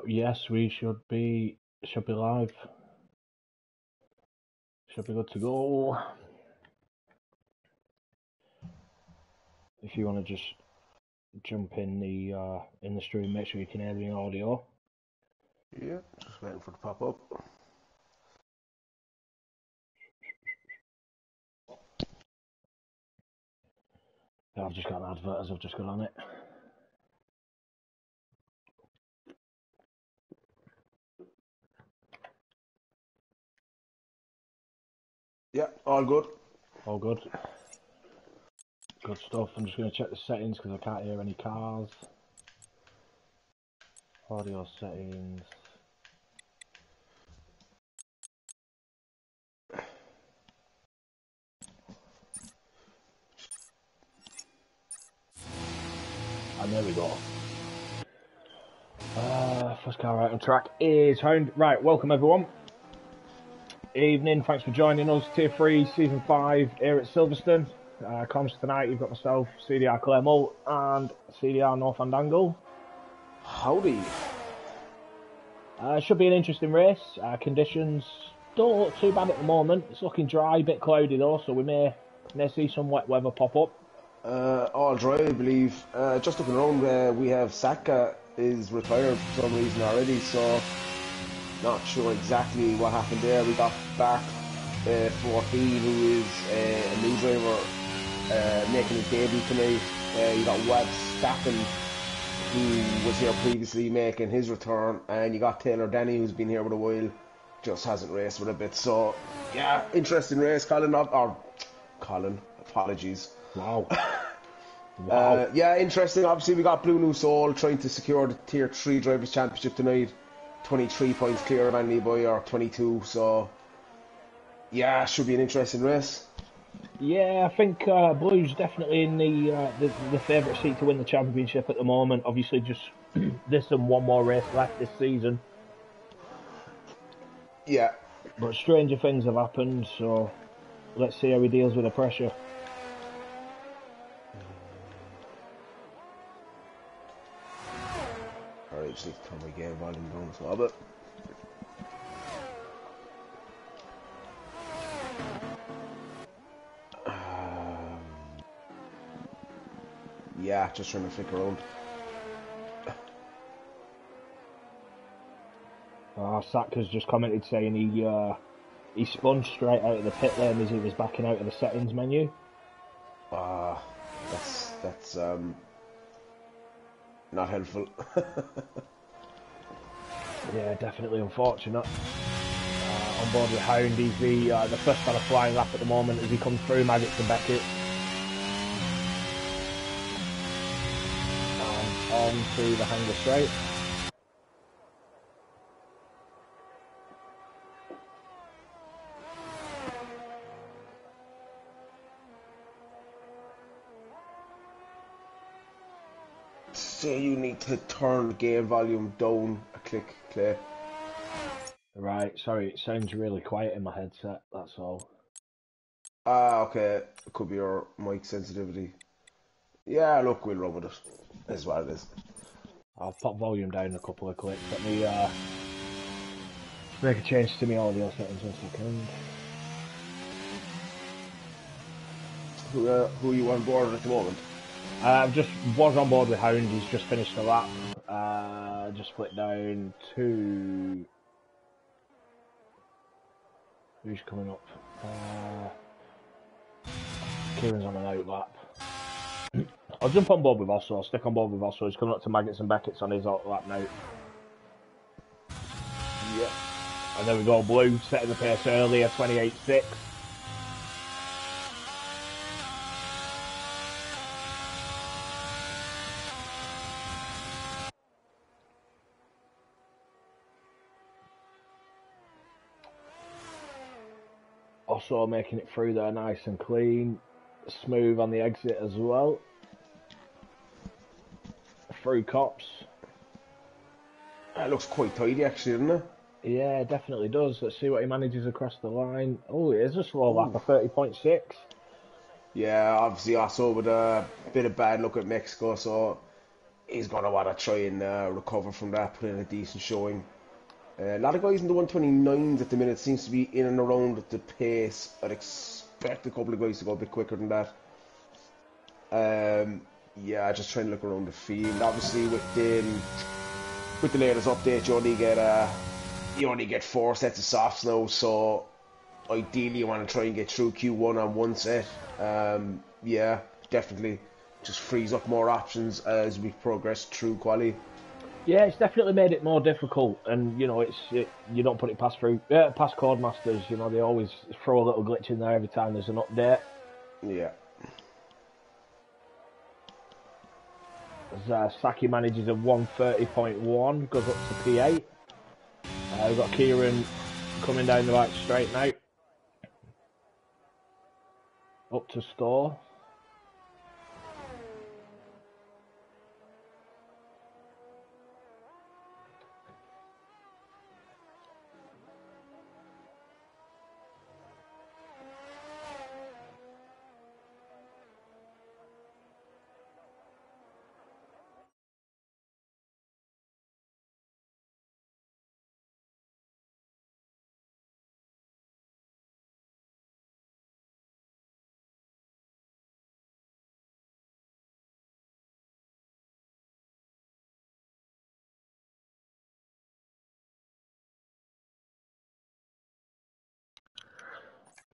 Yes, we should be live. Should be good to go. If you want to just jump in the stream, make sure you can hear the audio. Yeah, just waiting for it to pop up. I've just got an advert as I've just got on it. Yeah, all good. All good. Good stuff. I'm just going to check the settings because I can't hear any cars. Audio settings. And there we go. First car out on track is Hound. Right, welcome everyone. Evening, thanks for joining us. Tier 3, Season 5 here at Silverstone. Comms tonight, you've got myself, CDR Claremont, and CDR North Angle. Howdy. Should be an interesting race. Conditions don't look too bad at the moment. It's looking dry, a bit cloudy though, so we may see some wet weather pop up. All dry, I believe. Just looking around, we have Saka is retired for some reason already, so not sure exactly what happened there. We got Bart 14, who is a new driver, making his debut tonight. You got Webb Staffen, who was here previously, making his return, and you got Taylor Denny, who's been here for a while, just hasn't raced with a bit. So yeah, interesting race. Colin, apologies. Wow. Yeah, interesting. Obviously, we got Blue New Soul trying to secure the Tier 3 Drivers' Championship tonight. 23 points clear of Andy Boy, or 22, so yeah, should be an interesting race. Yeah, I think Blue's definitely in the favourite seat to win the championship at the moment. Obviously, just this and one more race left this season. Yeah. But stranger things have happened, so let's see how he deals with the pressure. Alright, just need to turn my game volume down as well, but yeah, just trying to flick around. Saka's just commented saying he spun straight out of the pit lane as he was backing out of the settings menu. That's not helpful. Yeah, definitely unfortunate. On board with Hound, he's the first on a flying lap at the moment as he comes through Maggots and Beckett. And on through the hanger straight. So you need to turn the game volume down a click, Clay. Right, sorry, it sounds really quiet in my headset, that's all. Okay, it could be your mic sensitivity. Yeah, look, we'll run with it. That's what it is. I'll pop volume down a couple of clicks. Let me make a change to my audio settings in a second. Who are you on board with at the moment? I've just was on board with Hound, he's just finished the lap. Just split down to... Who's coming up? Kieran's on an out lap. I'll jump on board with Osso, I'll stick on board with Osso. He's coming up to Maggots and Beckett's on his out lap now. Yeah. And there we go, Blue setting the pace earlier, 28.6. Also making it through there nice and clean, smooth on the exit as well. Through cops. That looks quite tidy actually, doesn't it? Yeah, it definitely does. Let's see what he manages across the line. Oh, it is a slow lap of 30.6. Yeah, obviously also with a bit of bad luck at Mexico, so he's going to want to try and recover from that, put in a decent showing. A lot of guys in the 129s at the minute seems to be in and around at the pace. I'd expect a couple of guys to go a bit quicker than that. Yeah, just trying to look around the field. Obviously, with the latest update, you only get 4 sets of softs now. So ideally, you want to try and get through Q1 on one set. Yeah, definitely, just frees up more options as we progress through quali. Yeah, it's definitely made it more difficult, and you know, you don't put it past Codemasters. You know, they always throw a little glitch in there every time there's an update. Yeah. As Saki manages a 130.1, goes up to P8. We've got Kieran coming down the right straight now. Up to Store.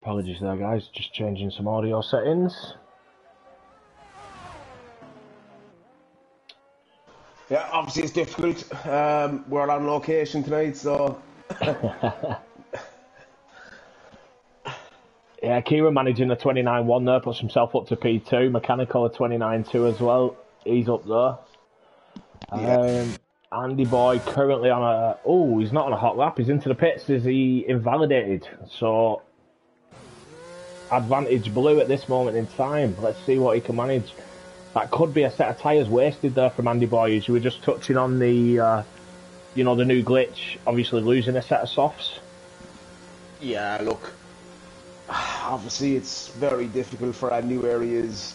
Apologies there, guys. Just changing some audio settings. Yeah, obviously it's difficult. We're on location tonight, so... Yeah, Kieran managing a 29.1 there, puts himself up to P2. Mechanical a 29.2 as well. He's up there. Yeah. Andy Boy currently on a... Oh, he's not on a hot lap. He's into the pits. Is he invalidated? So, advantage blue at this moment in time. Let's see what he can manage. That could be a set of tyres wasted there from Andy Boy. As you were just touching on the, you know, the new glitch. Obviously losing a set of softs. Yeah, look. Obviously, it's very difficult for new areas.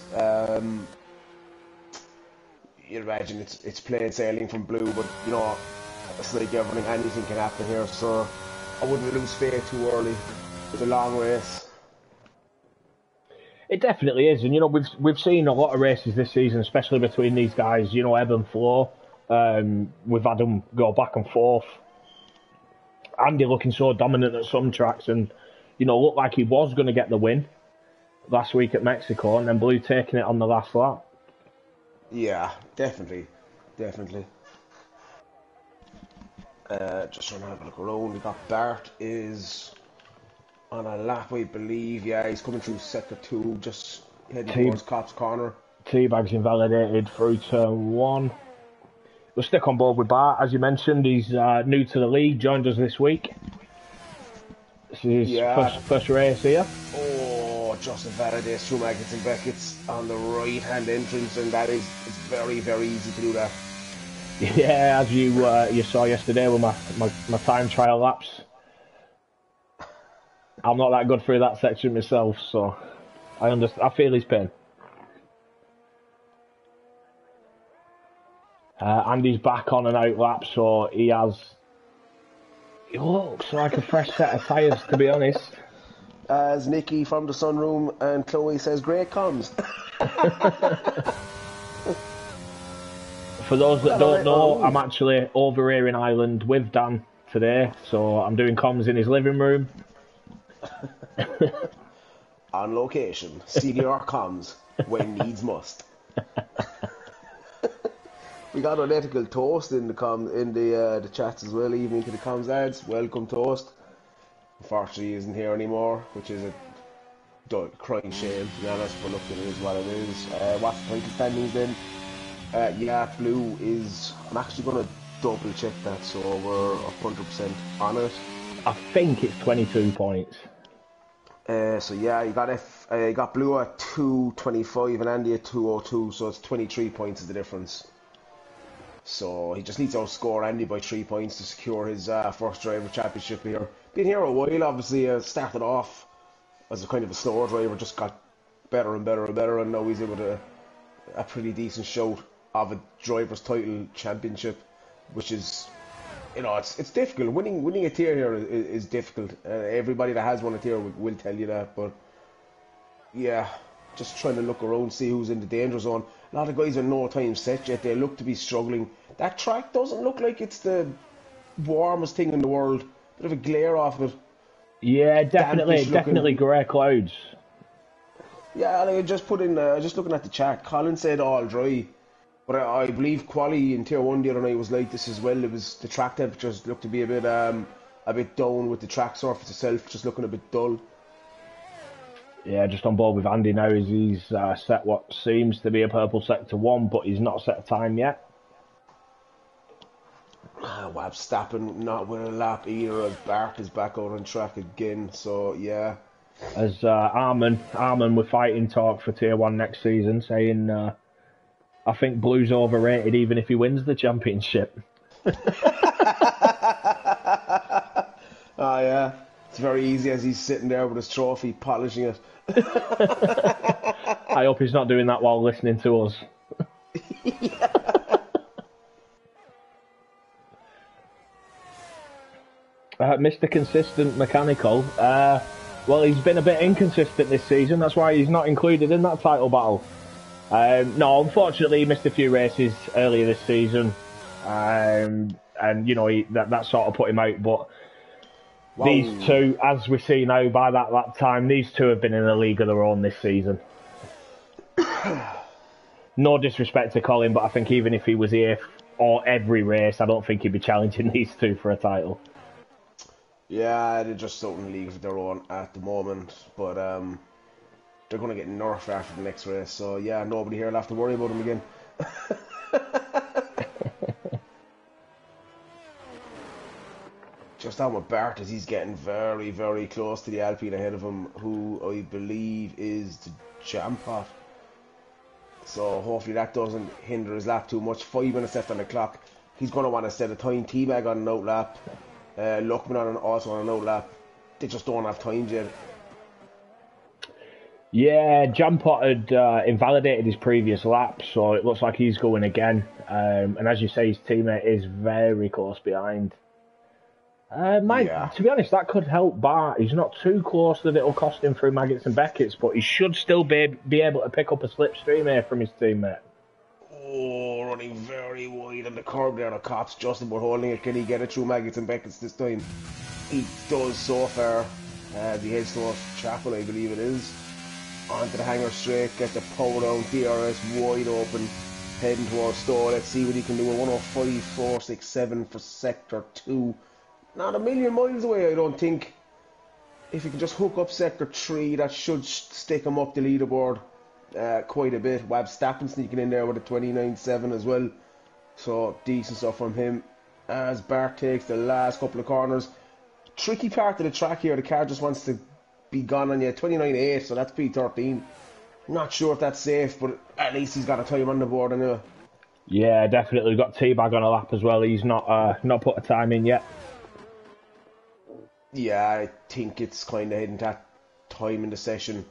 You'd imagine it's plain sailing from blue, but you know, it's like everything, anything can happen here. So I wouldn't lose faith too early. It's a long race. It definitely is, and you know we've seen a lot of races this season, especially between these guys. You know, ebb and flow. We've had them go back and forth. Andy looking so dominant at some tracks, and you know looked like he was going to get the win last week at Mexico, and then Blue taking it on the last lap. Yeah, definitely. Just trying to have a look around. We got Bart is on a lap, I believe. Yeah, he's coming through sector 2, just heading towards Cops Corner. Teabag's invalidated through turn 1. We'll stick on board with Bart, as you mentioned. He's new to the league, joined us this week. This is his first race here. Oh, just invalidates through Maggots and Beckett's on the right-hand entrance, and that is it's very, very easy to do that. Yeah, as you saw yesterday with my time trial laps. I'm not that good through that section myself, so I feel his pain. Andy's back on an out lap, so he looks like a fresh set of tyres, to be honest. As Nikki from the sunroom and Chloe says, great comms. For those that don't know, I'm actually over here in Ireland with Dan today, so I'm doing comms in his living room. On location, CDR comms when needs must. We got unethical toast in the chats as well. Evening to the comms ads. Welcome toast. Unfortunately, he isn't here anymore, which is a crying shame to be honest. But look, it is what it is. What's the title standings then? Yeah, blue is. I'm actually gonna double check that, so we're 100% on it. I think it's 22 points. So yeah, you got blue at 225 and Andy at 202, so it's 23 points is the difference. So he just needs to outscore Andy by 3 points to secure his first driver championship here. Been here a while, obviously. Started off as a kind of a slower driver, just got better and better and better, and now he's able to a pretty decent shout. of a drivers' title championship, which is, it's difficult. Winning a tier here is difficult. Everybody that has won a tier will tell you that. But yeah, just trying to look around, see who's in the danger zone. A lot of guys are no time set yet. They look to be struggling. That track doesn't look like it's the warmest thing in the world. Bit of a glare off it. Yeah, definitely grey clouds. Yeah, I just put in, just looking at the chat, Colin said all dry. But I believe quali in Tier 1 the other night was like this as well. It was, the track temperatures looked to be a bit down with the track surface itself, just looking a bit dull. Yeah, just on board with Andy now as he's set what seems to be a purple sector 1, but he's not set a time yet. Verstappen not winning a lap either, as Bart is back out on track again, so yeah. As Armin were fighting talk for Tier 1 next season, saying, I think Blue's overrated even if he wins the championship. Oh yeah, it's very easy as he's sitting there with his trophy, polishing it. I hope he's not doing that while listening to us. Yeah. Mr. Consistent Mechanical, well, he's been a bit inconsistent this season, that's why he's not included in that title battle. No, unfortunately he missed a few races earlier this season, and that sort of put him out, but wow. These two, as we see now by that time, these two have been in a league of their own this season. No disrespect to Colin, but I think even if he was here or every race, I don't think he'd be challenging these two for a title. Yeah, they're just out in the league of their own at the moment, but they're going to get nerfed after the next race, so yeah, nobody here will have to worry about them again. Just on with Bart as he's getting very, very close to the Alpine ahead of him, who I believe is the Jampot. So hopefully that doesn't hinder his lap too much. 5 minutes left on the clock. He's going to want to set a time. T-Bag on an out lap. Luckman also on an out lap. They just don't have times yet. Yeah, Jampot had invalidated his previous lap, so it looks like he's going again. And as you say, his teammate is very close behind. To be honest, that could help Bart. He's not too close that it'll cost him through Maggots and Beckett's, but he should still be able to pick up a slipstream here from his teammate. Oh, running very wide on the curb there. The cops just about holding it. Can he get it through Maggots and Beckett's this time? He does so far. The heads towards Chapel, I believe it is. Onto the hanger straight, get the power down. DRS wide open, heading towards Stowe. Let's see what he can do. 105.467 for Sector 2. Not a million miles away, I don't think. If he can just hook up Sector 3, that should stick him up the leaderboard quite a bit. Verstappen sneaking in there with a 29.7 as well. So, decent stuff from him. As Bart takes the last couple of corners. Tricky part of the track here, the car just wants to be gone on you. 29.8, so that's P13. Not sure if that's safe, but at least he's got a time on the board anyway. Yeah, definitely. We've got T-Bag on a lap as well. He's not put a time in yet. Yeah, I think it's kind of heading to that time in the session.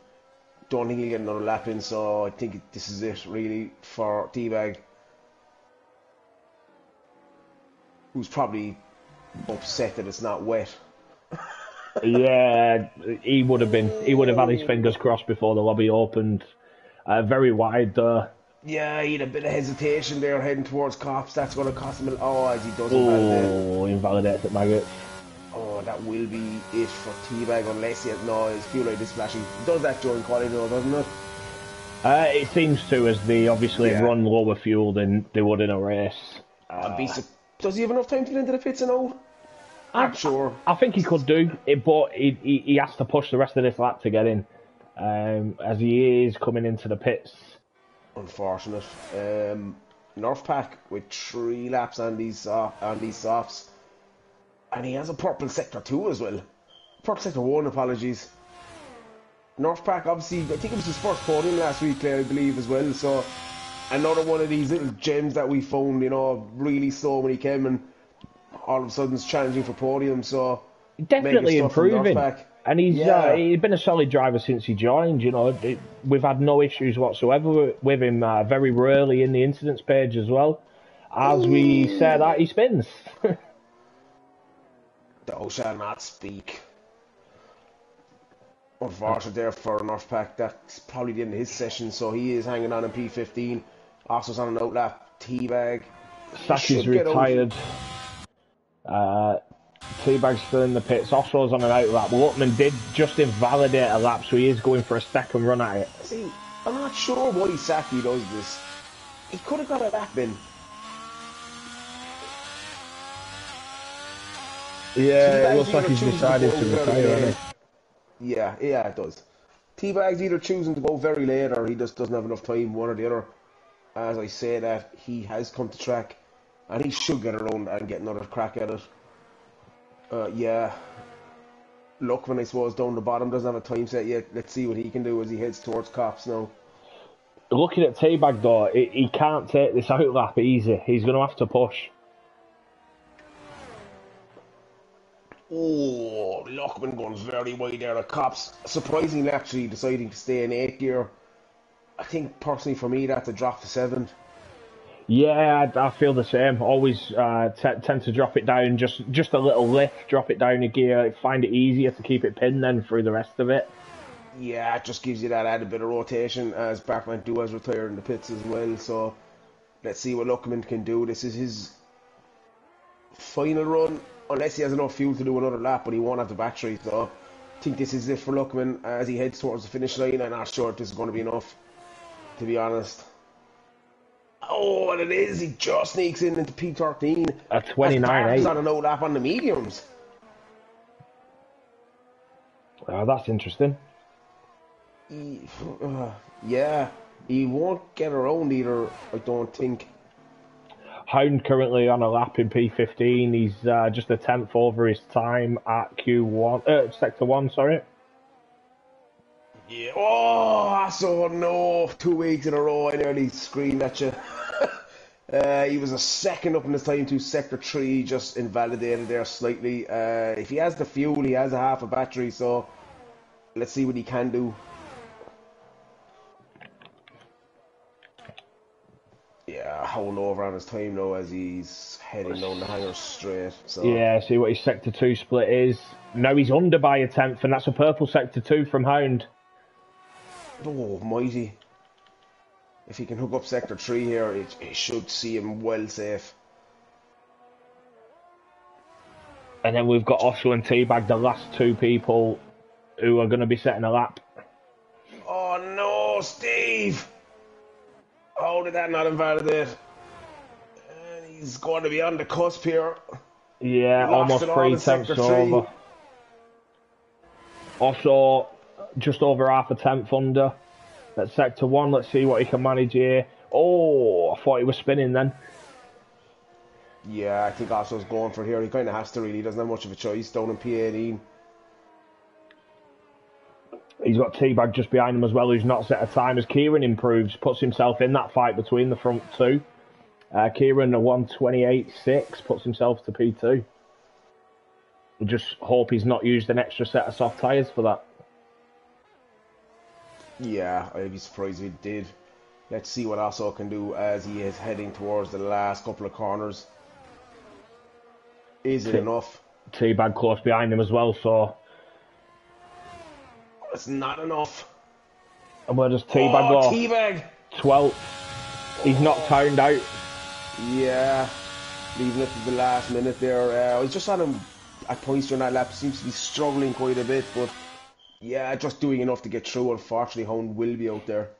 Don't think he'll get another lap in, so I think this is it really for T-Bag, who's probably upset that it's not wet. Yeah, he would have had his fingers crossed before the lobby opened. Very wide though. Yeah, he had a bit of hesitation there heading towards cops. That's going to cost him as he does invalidates at Maggots. Oh, that will be it for T-Bag unless he has his fuel light is flashing. He does that during quality though, doesn't it? It seems to, as they obviously run lower fuel than they would in a race. Does he have enough time to get into the pits and out? I'm sure. I think he could do it, but he has to push the rest of this lap to get in, as he is coming into the pits. Unfortunate. North Pack with 3 laps on these softs. And he has a purple Sector 2 as well. Purple Sector 1, apologies. North Pack, obviously, I think it was his first podium last week, I believe, as well. So, another one of these little gems that we found, really slow when he came and all of a sudden is challenging for podium. So, definitely improving. And Yeah. he's been a solid driver since he joined. We've had no issues whatsoever with him. Very rarely in the incidents page as well. As we say that, he spins. Thou shall not speak. Unfortunately there for Northpack, that's probably the end of his session, so he is hanging on in P15. Osso's on an outlap, teabag. Saki's retired. Teabag's still in the pits. Osso's on an outlap. Luckman did just invalidate a lap, so he is going for a second run at it. See, I'm not sure why Saki does this. He could have got a lap in. Yeah, it looks like he's decided to retire. Yeah, it does. Teabag's either choosing to go very late or he just doesn't have enough time, one or the other. As I say that, he has come to track and he should get around and get another crack at it. Yeah. Luckman, I suppose, down the bottom, doesn't have a time set yet. Let's see what he can do as he heads towards Cops now. Looking at Teabag though, he can't take this outlap easy. He's going to have to push. Oh, Luckman going very wide there at Cops. Surprisingly, actually, deciding to stay in 8th gear. I think, personally, for me, that's a drop to 7th. Yeah, I feel the same. Always tend to drop it down, just a little lift, drop it down a gear, find it easier to keep it pinned then through the rest of it. Yeah, it just gives you that added bit of rotation, as Barkman do has retired in the pits as well, so let's see what Luckman can do. This is his final run, unless he has enough fuel to do another lap, but he won't have the battery, so I think this is it for Luckman as he heads towards the finish line. I'm not sure if this is going to be enough, to be honest. Oh, and it is. He just sneaks in into P13. At 29.8. He's on a no lap on the mediums. Oh, that's interesting. Yeah, he won't get around either, I don't think. Hound currently on a lap in P15. He's just a 10th over his time at Q1, Sector 1, sorry. Yeah. Oh, I saw no. 2 weeks in a row, I nearly screamed at you. He was a second up in his time to Sector 3, just invalidated there slightly. If he has the fuel, he has a half a battery, so let's see what he can do. Yeah, holding over on his time now as he's heading down the hangar straight. So. Yeah, see what his Sector 2 split is. Now he's under by a 10th, and that's a purple Sector 2 from Hound. Oh, mighty. If he can hook up Sector 3 here, it should see him well safe. And then we've got Osho and Teabag, the last two people who are going to be setting a lap. Oh no, Steve! How did that not invalidate? And he's going to be on the cusp here. Yeah, almost 3 tenths over. Also, just over half a tenth under at Sector 1. Let's see what he can manage here. Oh, I thought he was spinning then. Yeah, I think Osso's going for here. He kind of has to really. He doesn't have much of a choice down in P18. He's got Teabag just behind him as well, who's not set a time. As Kieran improves, puts himself in that fight between the front two. Kieran, a 128.6, puts himself to P2. We'll just hope he's not used an extra set of soft tyres for that. Yeah, I'd be surprised if he did. Let's see what Osso can do as he is heading towards the last couple of corners. Is it enough? Teabag close behind him as well, so... It's not enough. And where does Teabag go? Teabag! 12th. He's not timed out. Yeah, leaving it to the last minute there. I was just on him at points during that lap. Seems to be struggling quite a bit, but yeah, just doing enough to get through. Unfortunately, Hound will be out there.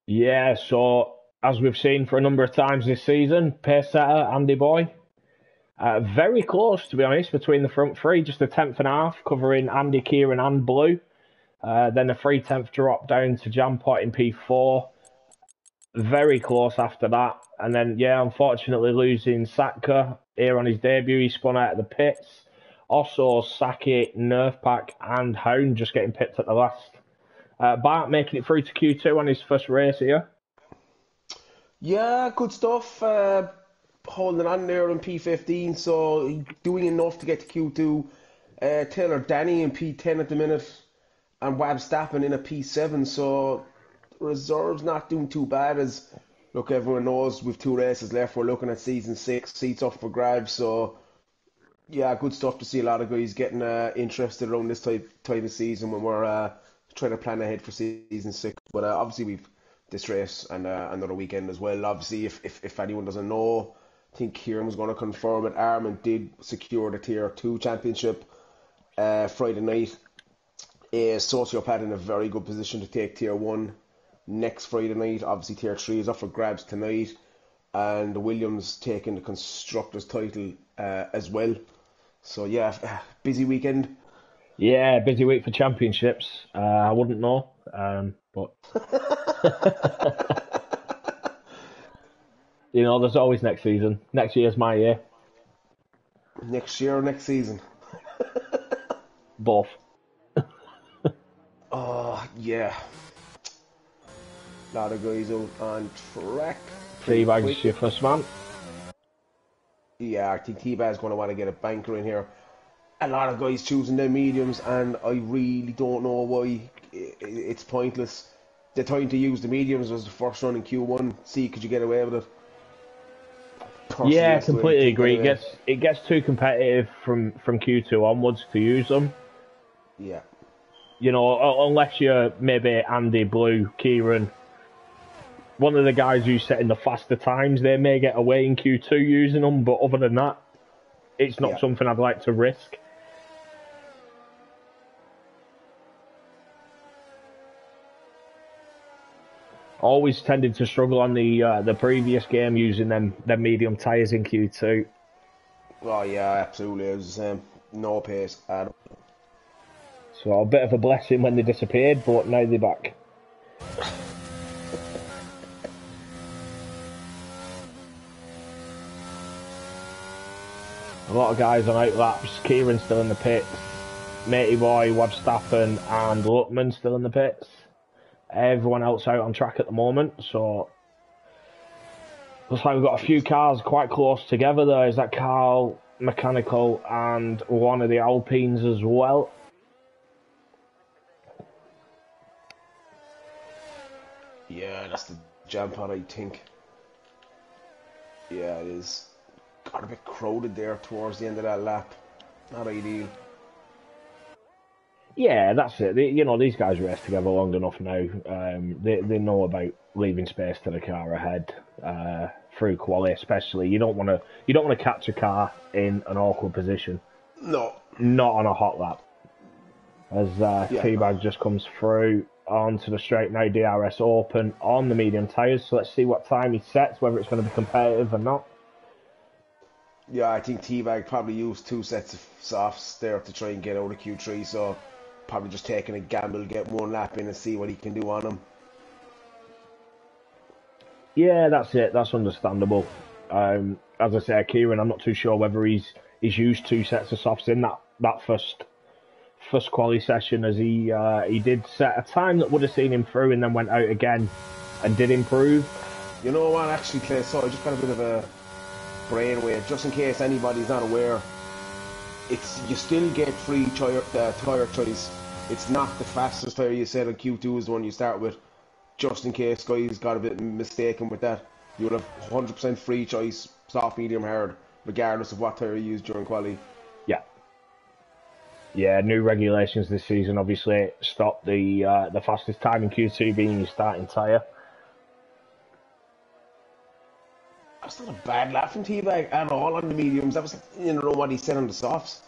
Yeah, so as we've seen for a number of times this season, pace setter Andy Boy. Very close, to be honest, between the front three. Just a tenth and a half, covering Andy, Kieran and Blue. Then a 3/10 drop down to Jampot in P4. Very close after that. And then, yeah, unfortunately losing Satka here on his debut. He spun out of the pits. Also, Saki, Nerfpack and Hound just getting pipped at the last. Bart making it through to Q2 on his first race here. Yeah, good stuff. Holding on there in P15, so doing enough to get to Q2. Taylor Danny in P10 at the minute, and Wab Stappen in a P7. So reserves not doing too bad. As look, everyone knows with 2 races left, we're looking at season 6, seats up for grabs. So yeah, good stuff to see a lot of guys getting interested around this type of season when we're trying to plan ahead for season 6. But obviously we've this race and another weekend as well. Obviously, if anyone doesn't know, I think Kieran was going to confirm it. Armin did secure the Tier 2 championship Friday night. A Sociopath in a very good position to take Tier 1 next Friday night. Obviously, Tier 3 is up for grabs tonight. And Williams taking the Constructors title as well. So yeah, busy weekend. Yeah, busy week for championships. I wouldn't know, but you know, there's always next season. Next year's my year. Next year or next season? Both. Oh, yeah. A lot of guys out on track. Teabag's your first man. Yeah, I think T-Bag's going to want to get a banker in here. A lot of guys choosing their mediums, and I really don't know why. It's pointless. The time to use the mediums was the first run in Q1. See, could you get away with it? Personally, Yeah, that's the way I completely think agree. anyway. It gets too competitive from Q2 onwards to use them. Yeah. You know, unless you're maybe Andy, Blue, Kieran, one of the guys who's setting the faster times, they may get away in Q2 using them. But other than that, it's not Yeah. something I'd like to risk. Always tended to struggle on the previous game using them medium tyres in Q2. Oh, yeah, absolutely. It was the same. No pace at all. So a bit of a blessing when they disappeared, but now they're back. A lot of guys on outlaps. Kieran still in the pits. Matey Boy, Webstappen and Luckman still in the pits. Everyone else out on track at the moment, so looks like we've got a few cars quite close together there. Is that Carl Mechanical and one of the Alpines as well? Yeah, that's the jam pod, I think. Yeah, it is. Got a bit crowded there towards the end of that lap. Not ideal. Yeah, that's it. You know, these guys race together long enough now. They know about leaving space to the car ahead through quali, especially. You don't want to catch a car in an awkward position. No. Not on a hot lap. As Yeah. Teabag just comes through onto the straight now, DRS open on the medium tyres. So let's see what time he sets, whether it's going to be competitive or not. Yeah, I think T-Bag probably used 2 sets of softs there to try and get out of Q3, so probably just taking a gamble, get one lap in and see what he can do on him. Yeah, that's it. That's understandable. As I say, Kieran, I'm not too sure whether he's used 2 sets of softs in that first quali session, as he did set a time that would have seen him through and then went out again and did improve. You know what, actually, Clay, so I just got a bit of a brainwave, just in case anybody's not aware. You still get free tyre choice. It's not the fastest tyre you set on Q2 is the one you start with. Just in case guys got a bit mistaken with that, you would have 100% free choice, soft, medium, hard, regardless of what tyre you use during quali. Yeah, new regulations this season obviously stopped the fastest time in Q2 being your starting tyre. That's not a bad lap from T-Bag at all on the mediums. That was in know what he said on the softs.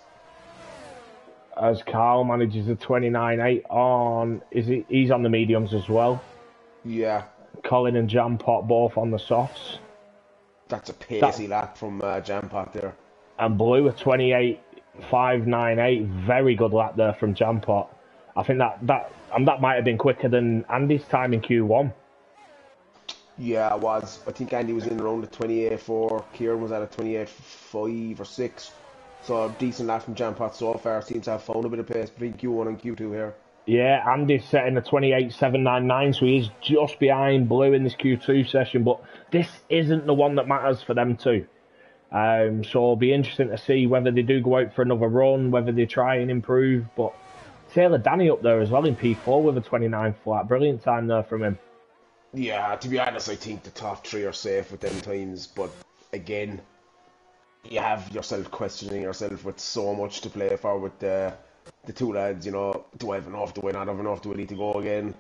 As Carl manages the 29.8 on, he's on the mediums as well. Yeah. Colin and Jampot both on the softs. That's a pacey lap from Jampot there. And Blue, a 28.598. Very good lap there from Jampot. I think that might have been quicker than Andy's time in Q1. Yeah, it was. I think Andy was in around the 28.4. Kieran was at a 28.5 or 6. So decent lap from Jampot so far. Seems to have found a bit of pace between Q1 and Q2 here. Yeah, Andy's setting a 28.799, so he's just behind Blue in this Q2 session, but this isn't the one that matters for them two. So it'll be interesting to see whether they do go out for another run, whether they try and improve. But Taylor Danny up there as well in P4 with a 29 flat. Brilliant time there from him. Yeah, to be honest, I think the top three are safe with them times, but again, you have yourself questioning yourself with so much to play for with the two lads, you know, do I have enough, do I not have enough, do I need to go again?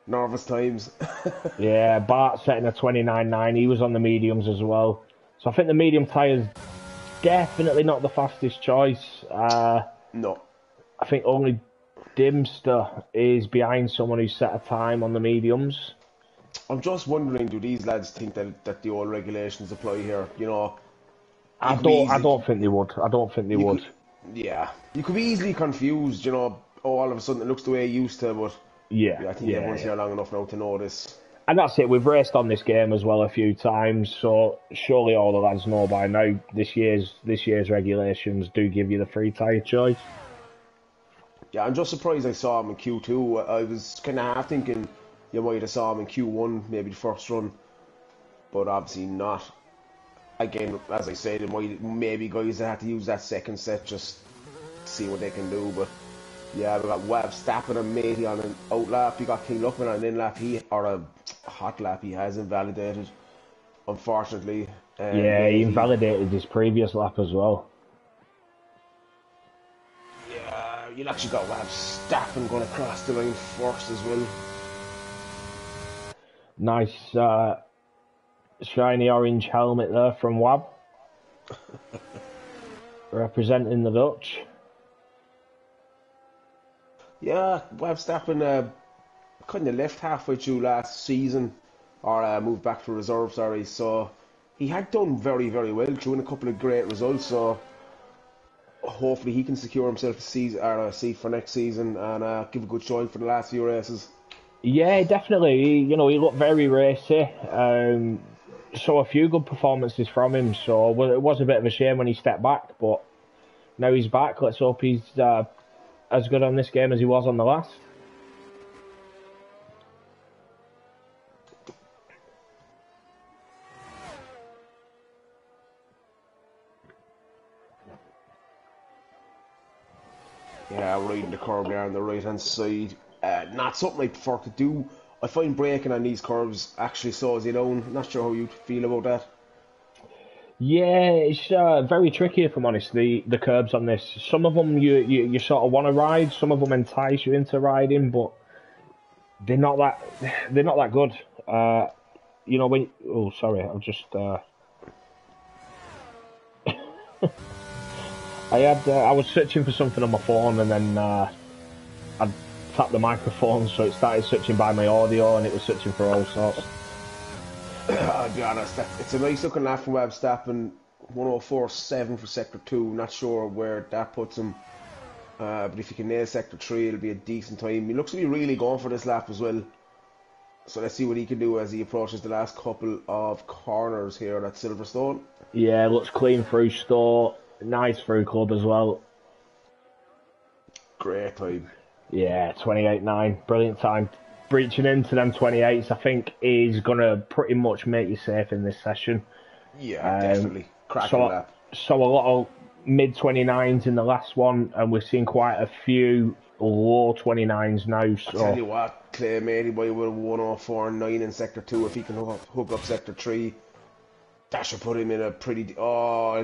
Nervous times. Yeah, Bart setting a 29.9. He was on the mediums as well. So I think the medium tyre's definitely not the fastest choice. No. I think only Dimster is behind someone who set a time on the mediums. I'm just wondering, do these lads think that the old regulations apply here? You know, I don't think they would. I don't think they would. Yeah, you could be easily confused. You know, oh, all of a sudden it looks the way it used to, but Yeah, I think everyone's here long enough now to know this. And that's it. We've raced on this game as well a few times, so surely all the lads know by now. This year's regulations do give you the free tyre choice. Yeah, I'm just surprised I saw him in Q2. I was kind of half thinking you might have saw him in Q1, maybe the first run, but obviously not. Again, as I said, it might maybe guys that had to use that second set just to see what they can do. But yeah, we got Webb Stappen and Matey on an out lap. You got King Luckman on an in lap. Or a hot lap. He has invalidated, unfortunately. Yeah, he invalidated his previous lap as well. Yeah, you actually got Webb Stappen going across the line first as well. Nice shiny orange helmet there from Wab. Representing the Dutch. Yeah, Webb Stappen kind of left halfway through last season, or moved back to reserve, sorry. So he had done very, very well, through a couple of great results. So hopefully he can secure himself a seat for next season and give a good showing for the last few races. Yeah, definitely. He looked very racy. Saw a few good performances from him, so it was a bit of a shame when he stepped back, but now he's back. Let's hope he's as good on this game as he was on the last. Yeah, riding the curve there on the right hand side. Not something I prefer to do. I find braking on these curves actually slows you down. Not sure how you feel about that. Yeah, it's very tricky if I'm honest. The curbs on this. Some of them you sort of want to ride. Some of them entice you into riding, but they're not that good. When oh sorry, I'll just I was searching for something on my phone and then I tapped the microphone, so it started searching by my audio and it was searching for all sorts. I'll be honest, it's a nice looking lap from Webb Stappen, 104.7 for Sector 2, not sure where that puts him, but if he can nail Sector 3 it'll be a decent time. He looks to be really going for this lap as well, so let's see what he can do as he approaches the last couple of corners here at Silverstone. Yeah, looks clean through store, nice through club as well. Great time. Yeah, 28.9, brilliant time. Breaching into them 28s, I think, is going to pretty much make you safe in this session. Yeah, definitely. Cracking lap. So a lot of mid 29s in the last one, and we've seen quite a few low 29s now. So. I tell you what, Clay Matey boy with a 104.9 in Sector 2, if he can hook up Sector 3, that should put him in a pretty... how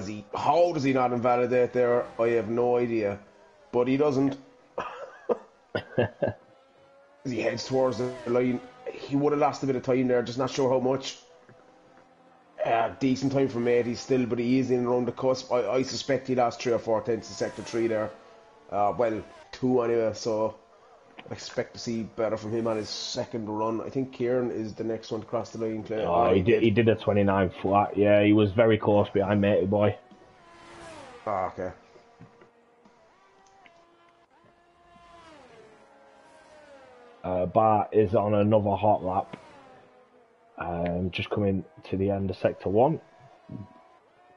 does he not invalidate there? I have no idea. But he doesn't. As he heads towards the line, he would have lost a bit of time there, just not sure how much. Decent time for Matey still, but he is in around the cusp. I suspect he lost 3 or 4 tenths in Sector 3 there. 2 anyway, so I expect to see better from him on his second run. I think Kieran is the next one to cross the line. Clay. He did a 29 flat, yeah, he was very close behind Matey boy. Okay. Bart is on another hot lap. Just coming to the end of Sector 1.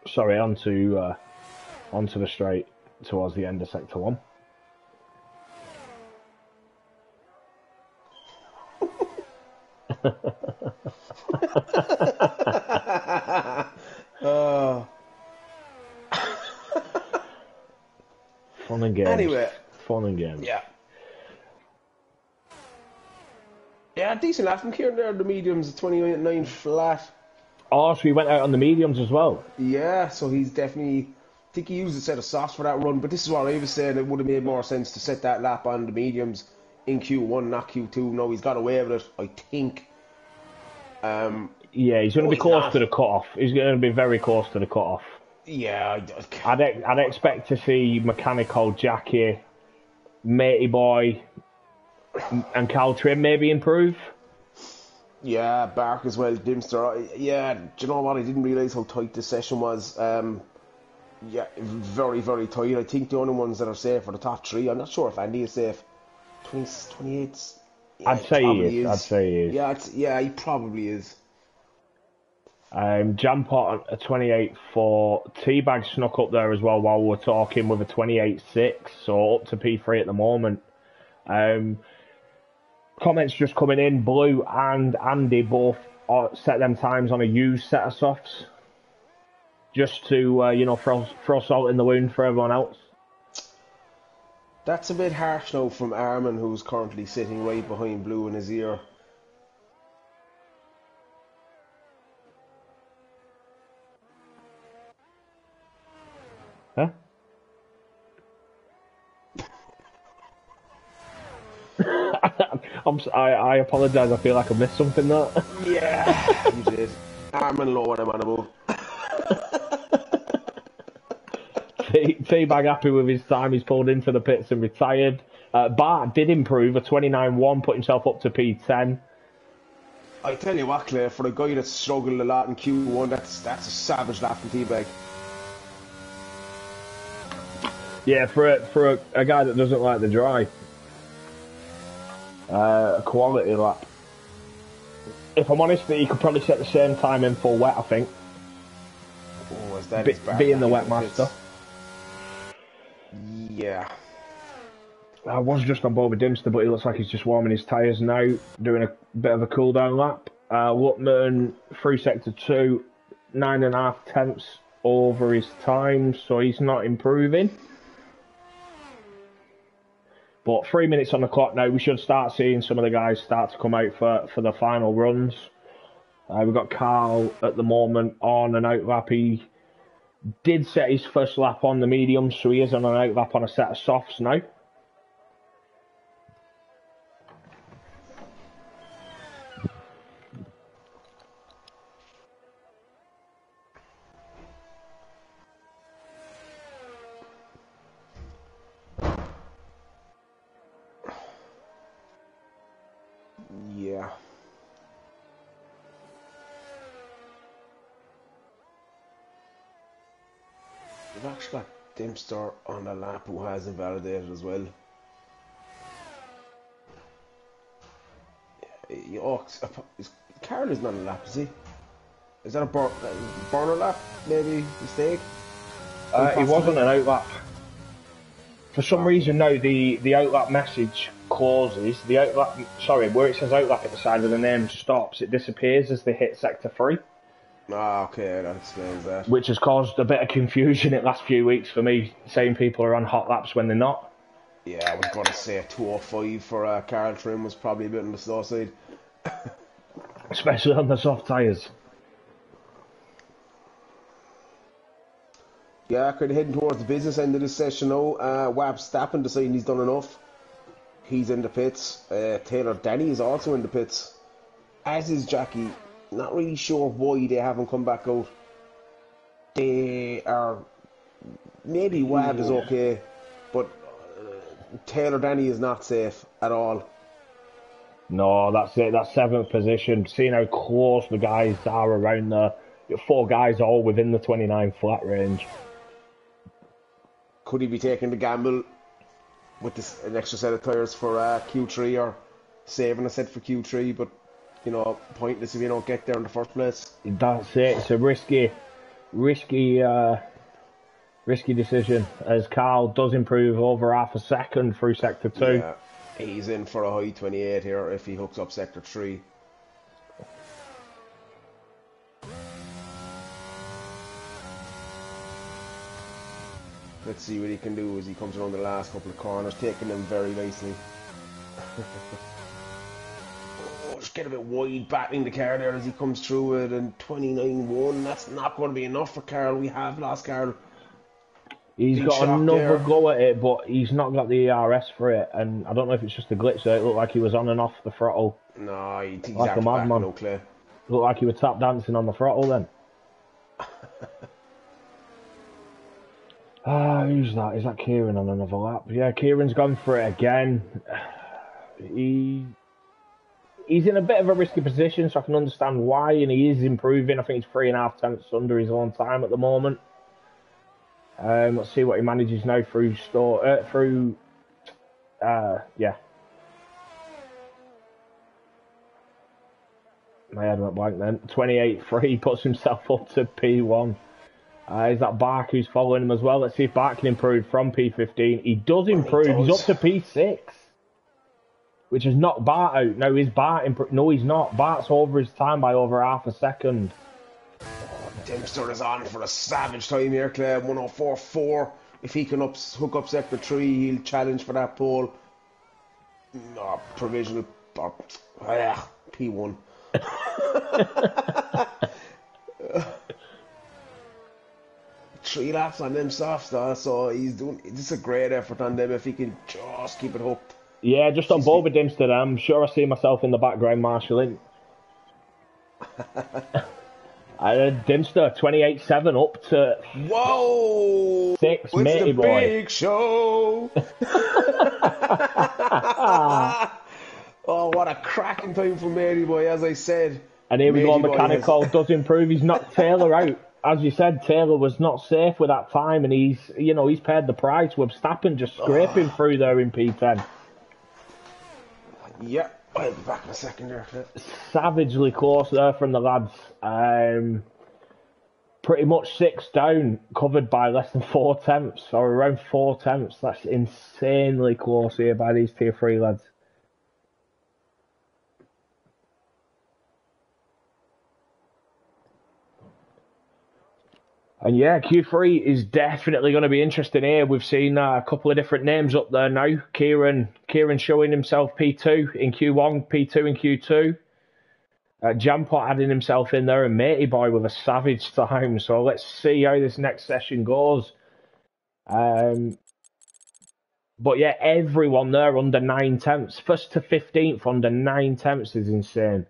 Sorry, onto the straight towards the end of Sector 1. Fun and games. Anyway. Fun and games. Yeah. Yeah, decent lap from Kieran there, the mediums, 29 flat. Oh, so he went out on the mediums as well? Yeah, so he's definitely... I think he used a set of softs for that run, but this is what I was saying, it would have made more sense to set that lap on the mediums in Q1, not Q2. No, he's got away with it, I think. Yeah, he's going to be close to the cut-off. He's going to be very close to the cut-off. Yeah. I'd expect to see Mechanical, Jackie, Matey Boy, and Cal Trim maybe improve. Yeah, Bark as well, Dimster. Yeah, do you know what? I didn't realise how tight this session was. Yeah, very, very tight. I think the only ones that are safe are the top three. I'm not sure if Andy is safe. 28. Yeah, I'd say he is. Yeah, he probably is. Jampot a 28.4. Teabag snuck up there as well while we were talking with a 28.6, so up to P3 at the moment. Comments just coming in. Blue and Andy both set them times on a used set of softs, just to throw salt in the wound for everyone else. That's a bit harsh now from Armin, who's currently sitting right behind Blue in his ear. Huh? I apologise, I feel like I missed something there. Yeah, you did. Armin low what I'm on about. Teabag happy with his time, he's pulled into the pits and retired. Bart did improve, a 29.1, put himself up to P10. I tell you what, Claire, for a guy that's struggled a lot in Q1, that's a savage lap from Teabag. Yeah, for a guy that doesn't like the dry. A quality lap. If I'm honest, he could probably set the same time in full wet, I think. Oh, is that being the wet master. Yeah. I was just on board with Dimster, but he looks like he's just warming his tyres now, doing a bit of a cool down lap. Lutman through sector 2, 9.5 tenths over his time, so he's not improving. But 3 minutes on the clock now, we should start seeing some of the guys start to come out for the final runs. We've got Carl at the moment on an out lap. He did set his first lap on the medium, so he is on an out lap on a set of softs now. Yeah. We've actually got Dempster on the lap who has invalidated as well. Oh, Carl is not on a lap, is he? Is that a burner lap, maybe? Mistake? He wasn't an out lap. For some reason now, the out lap message closes. The out lap, sorry, where it says out lap at the side of the name stops. It disappears as they hit sector 3. Ah, okay, that explains that. Which has caused a bit of confusion in the last few weeks for me, saying people are on hot laps when they're not. Yeah, I was going to say 205 for Carl Trim was probably a bit on the slow side. Especially on the soft tyres. Yeah, kind of heading towards the business end of this session now. Wab Stappen deciding he's done enough. He's in the pits. Taylor Denny is also in the pits. As is Jackie. Not really sure why they haven't come back out. They are... Maybe Wab is okay, but Taylor Denny is not safe at all. No, that's it. That's 7th position. Seeing how close the guys are around there. 4 guys all within the 29 flat range. Could he be taking the gamble with an extra set of tyres for Q3 or saving a set for Q3, but you know, pointless if you don't get there in the first place. That's it. It's a risky decision, as Carl does improve over half a second through sector 2. Yeah, he's in for a high 28 here if he hooks up sector 3. Let's see what he can do as he comes around the last couple of corners, taking them very nicely. Oh, just get a bit wide, battling the car there as he comes through it, and 29-1. That's not going to be enough for Carl. We have lost Carl. He's got another go at it, but he's not got the ERS for it, and I don't know if it's just a glitch there. It looked like he was on and off the throttle. No, he's like a madman. No Clay. Looked like he was tap dancing on the throttle then. Who's that? Is that Kieran on another lap? Yeah, Kieran's gone for it again. He's in a bit of a risky position, so I can understand why, and he is improving. I think he's 3.5 tenths under his own time at the moment. Let's see what he manages now through yeah. My head went blank then. 28.3 puts himself up to P1. Is that Bark who's following him as well? Let's see if Bark can improve from P15. He does improve. He's up to P6. Which has knocked Bart out. Now, is Bart... No, he's not. Bart's over his time by over half a second. Oh, Dempster is on for a savage time here, Clay. 104.4. If he can hook up sector 3, he'll challenge for that pole. No, provisional... P1. 3 laps on them softs, though, so he's doing... This is a great effort on them if he can just keep it hooked. Yeah, just on board with Dempster. I'm sure I see myself in the background marshalling. Dempster, 28.7 up to... Whoa! 6, matey boy. Big show! Oh, what a cracking time for matey boy, as I said. And here we go, Mechanical does improve. He's knocked Taylor out. As you said, Taylor was not safe with that time, and he's paid the price with Verstappen just scraping through there in P10. Yeah, I'll be back in a second there. Savagely close there from the lads. Pretty much 6 down, covered by less than 4 tenths, or around 4 tenths. That's insanely close here by these tier 3 lads. And yeah, Q3 is definitely going to be interesting here. We've seen a couple of different names up there now. Kieran showing himself P2 in Q1, P2 in Q2. Jampot adding himself in there, and Matey Boy with a savage time. So let's see how this next session goes. But yeah, everyone there under 9 tenths. First to 15th under 9 tenths is insane.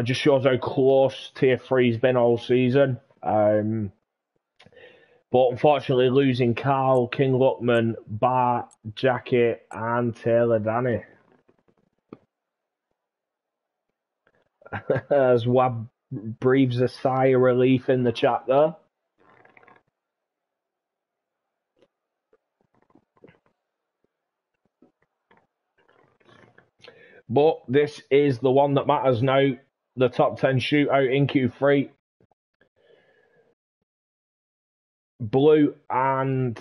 Just shows how close tier 3's been all season. But unfortunately losing Carl, King Luckman, Bart, Jackie and Taylor Danny. As Wab breathes a sigh of relief in the chat there. But this is the one that matters now. The top 10 shootout in Q3. Blue and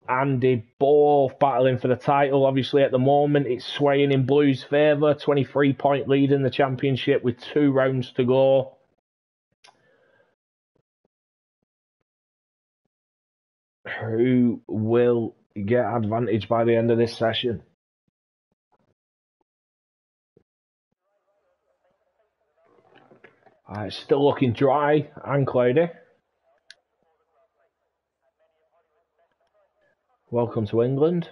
Andy both battling for the title. Obviously, at the moment, it's swaying in Blue's favour. 23-point lead in the championship with 2 rounds to go. Who will get advantage by the end of this session? It's still looking dry and cloudy. Welcome to England.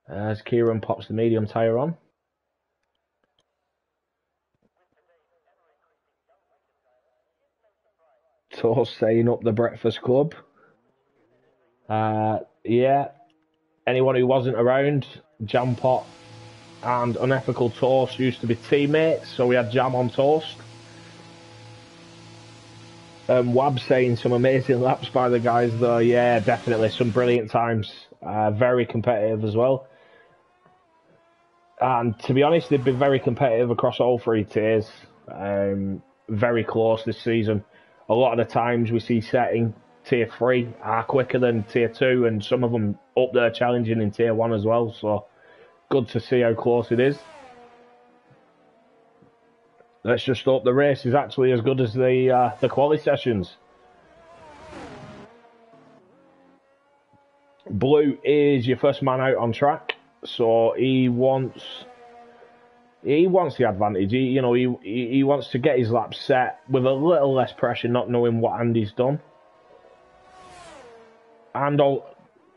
As Kieran pops the medium tyre on. Toast saying up the Breakfast Club. Yeah. Anyone who wasn't around, Jampot and Unethical Toast used to be teammates, so we had Jam on Toast. Wab saying some amazing laps by the guys though. Yeah, definitely some brilliant times. Very competitive as well. And to be honest, they've been very competitive across all 3 tiers. Very close this season. A lot of the times we see setting tier 3 are quicker than tier 2, and some of them up there challenging in tier 1 as well. So good to see how close it is. Let's just hope the race is actually as good as the quali sessions. Blue is your first man out on track, so he wants the advantage. He wants to get his lap set with a little less pressure, not knowing what Andy's done. And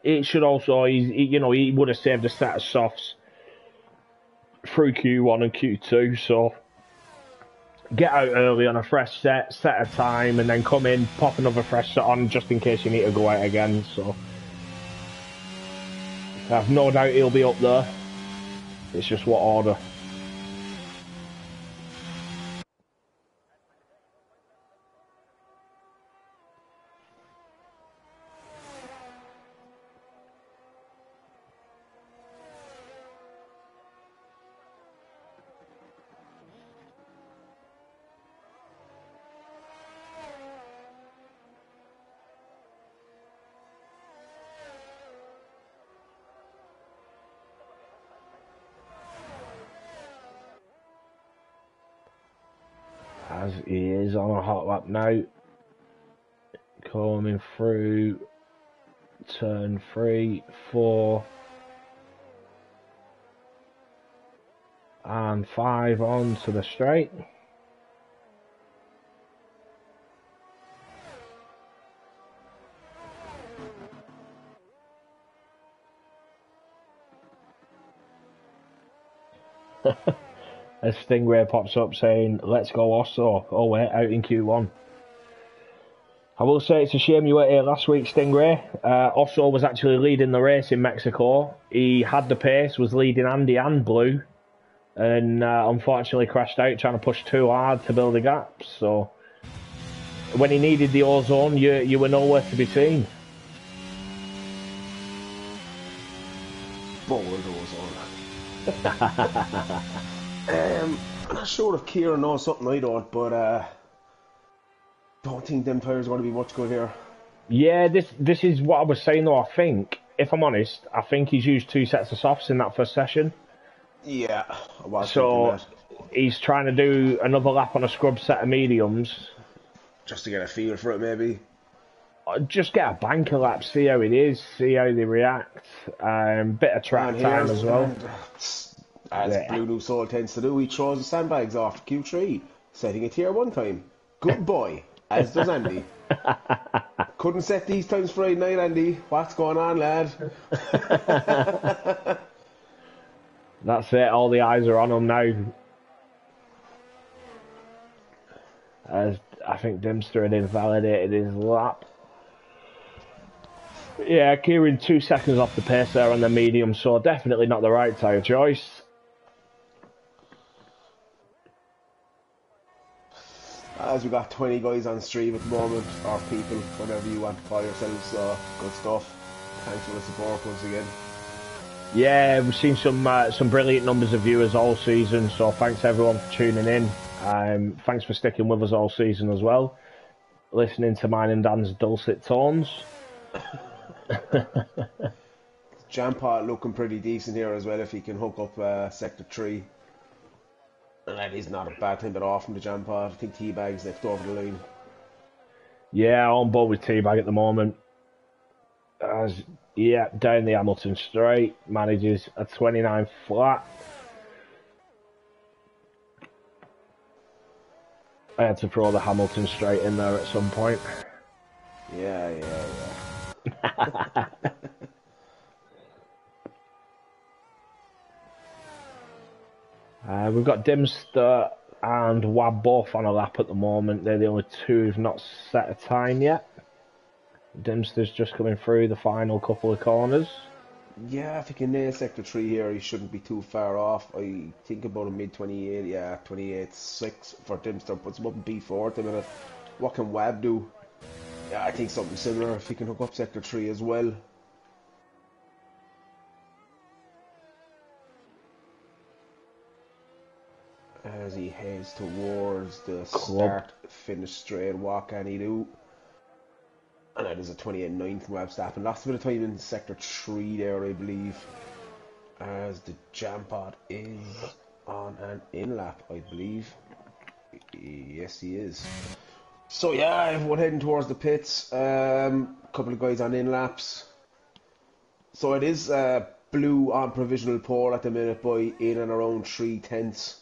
it should also, he would have saved a set of softs through Q1 and Q2, so get out early on a fresh set a time, and then come in, pop another fresh set on just in case you need to go out again. So I have no doubt he'll be up there. It's just what order. As he is on a hot lap now, coming through turn 3, 4 and 5 onto the straight. As Stingray pops up saying, let's go Osso. Oh wait, out in Q1. I will say it's a shame you were here last week, Stingray. Osso was actually leading the race in Mexico. He had the pace, was leading Andy and Blue, and unfortunately crashed out trying to push too hard to build a gap. So when he needed the ozone, you were nowhere to be seen. Bored ozone. I'm not sure if Kieran knows something I don't, but don't think them tyres are going to be much good here. Yeah, this is what I was saying though. I think, if I'm honest, I think he's used 2 sets of softs in that first session. Yeah, I was so thinking that. He's trying to do another lap on a scrub set of mediums. Just to get a feel for it, maybe. Just get a banker lap, see how it is, see how they react. Bit of track time as well. As Blue New Soul tends to do, he throws the sandbags off to Q3, setting it here one time. Good boy, as does Andy. Couldn't set these times Friday night, Andy. What's going on, lad? That's it, all the eyes are on him now. As I think Dimster had invalidated his lap. Yeah, Kieran 2 seconds off the pace there on the medium, so definitely not the right tyre choice. As we got 20 guys on stream at the moment, or people, whatever you want to call yourselves, so good stuff. Thanks for the support once again. Yeah, we've seen some brilliant numbers of viewers all season, so thanks everyone for tuning in. Thanks for sticking with us all season as well. Listening to mine and Dan's dulcet tones. Jampot looking pretty decent here as well if he can hook up Sector 3. And that is not a bad thing at all from the Jampot. I think T-Bag's next over the line. Yeah, on board with T-Bag at the moment. Yeah, down the Hamilton straight, manages a 29 flat. I had to throw the Hamilton straight in there at some point. Yeah. We've got Dimster and Wab both on a lap at the moment. They're the only 2 who've not set a time yet. Dimster's just coming through the final couple of corners. Yeah, if he can nail Sector 3 here, he shouldn't be too far off. I think about a mid-28, yeah, 28.6 for Dimster. Puts him up in P4 at the minute. What can Wab do? Yeah, I think something similar if he can hook up Sector 3 as well. As he heads towards the start-finish straight, what can he do? And that is a 28.9 from Web Stappen. Lost a bit of time in Sector 3 there, I believe. As the Jampot is on an in-lap, I believe. Yes, he is. So yeah, everyone heading towards the pits. Couple of guys on in laps. So it is blue on provisional pole at the minute by in and around 3/10.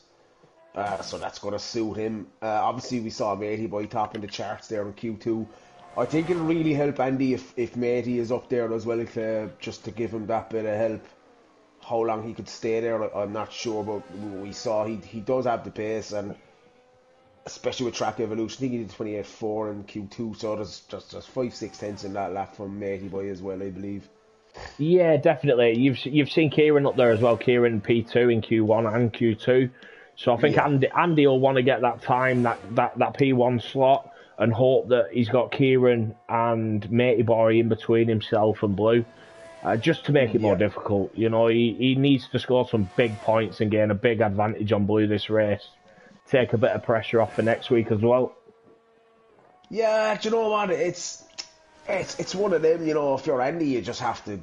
So that's going to suit him. Obviously, we saw Matey Boy topping the charts there in Q2. I think it'll really help Andy if Matey is up there as well, just to give him that bit of help. How long he could stay there, I'm not sure, but we saw he does have the pace, and especially with track evolution, I think he did 28.4 in Q2, so there's just 5/6 in that lap from Matey Boy as well, I believe. Yeah, definitely. You've seen Kieran up there as well. Kieran P2 in Q1 and Q2. So I think Yeah. Andy will want to get that time, that P1 slot, and hope that he's got Kieran and Matey Boy in between himself and Blue, just to make it more Yeah. difficult. You know, he needs to score some big points and gain a big advantage on Blue this race. Take a bit of pressure off for next week as well. Yeah, do you know what? It's one of them, you know, if you're Andy, you just have to,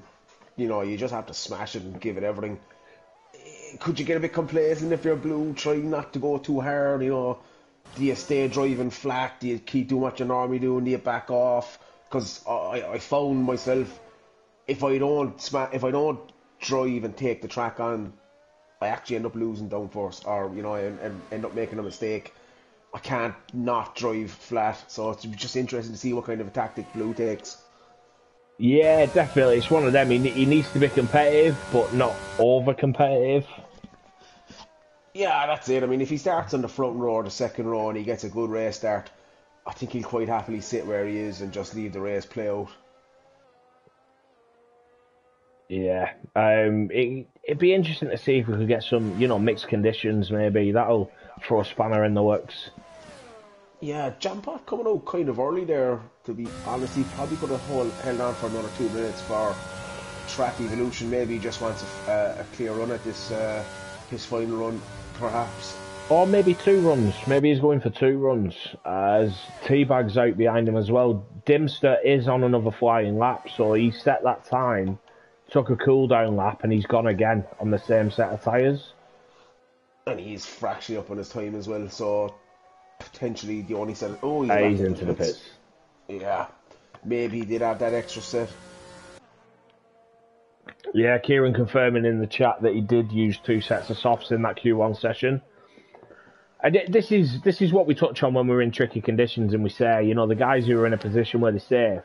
smash it and give it everything. Could you get a bit complacent if you're Blue, trying not to go too hard, you know? Do you stay driving flat? Do you keep doing what you normally do and do you back off? Because I found myself, if I don't drive and take the track on, I actually end up losing downforce, or, you know, and end up making a mistake. I can't not drive flat, so it's just interesting to see what kind of a tactic Blue takes. Yeah, definitely. It's one of them. He needs to be competitive, but not over competitive. Yeah, that's it. I mean, if he starts on the front row or the second row and he gets a good race start, I think he'll quite happily sit where he is and just leave the race play out. Yeah, it'd be interesting to see if we could get some, mixed conditions. Maybe that'll throw a spanner in the works. Yeah, Jampot coming out kind of early there, to be honest. He probably could have held on for another 2 minutes for track evolution. Maybe he just wants a clear run at this, his final run, perhaps. Or maybe 2 runs. Maybe he's going for 2 runs, as Teabag's out behind him as well. Dimster is on another flying lap, so he set that time, took a cool down lap, and he's gone again on the same set of tyres. And he's fractionally up on his time as well, so potentially the only set. Oh, he's back He's into into the the pits. pits. Yeah, maybe he did have that extra set. Yeah, Kieran confirming in the chat that he did use 2 sets of softs in that Q1 session. And this is what we touch on when we're in tricky conditions, and we say, the guys who are in a position where they're safe,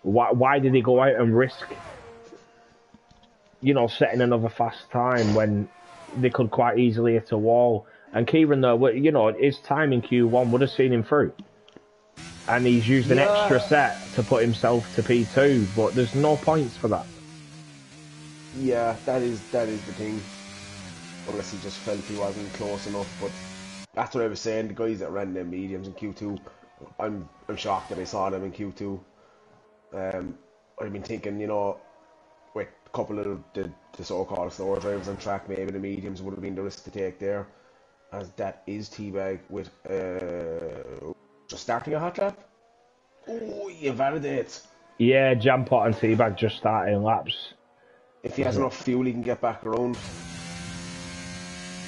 why did they go out and risk, setting another fast time when they could quite easily hit a wall? And Kieran, though, his time in Q1 would have seen him through. And he's used an extra set to put himself to P2, but there's no points for that. Yeah, that is the thing. Unless he just felt he wasn't close enough, but that's what I was saying. The guys that ran them mediums in Q2, I'm shocked that I saw them in Q2. I've been thinking, with a couple of the so-called slower drivers on track, maybe the mediums would have been the risk to take there, as that is Teabag with just starting a hot lap. Oh, you validate. Yeah, Jampot and Teabag just starting laps. If he has enough fuel, he can get back around.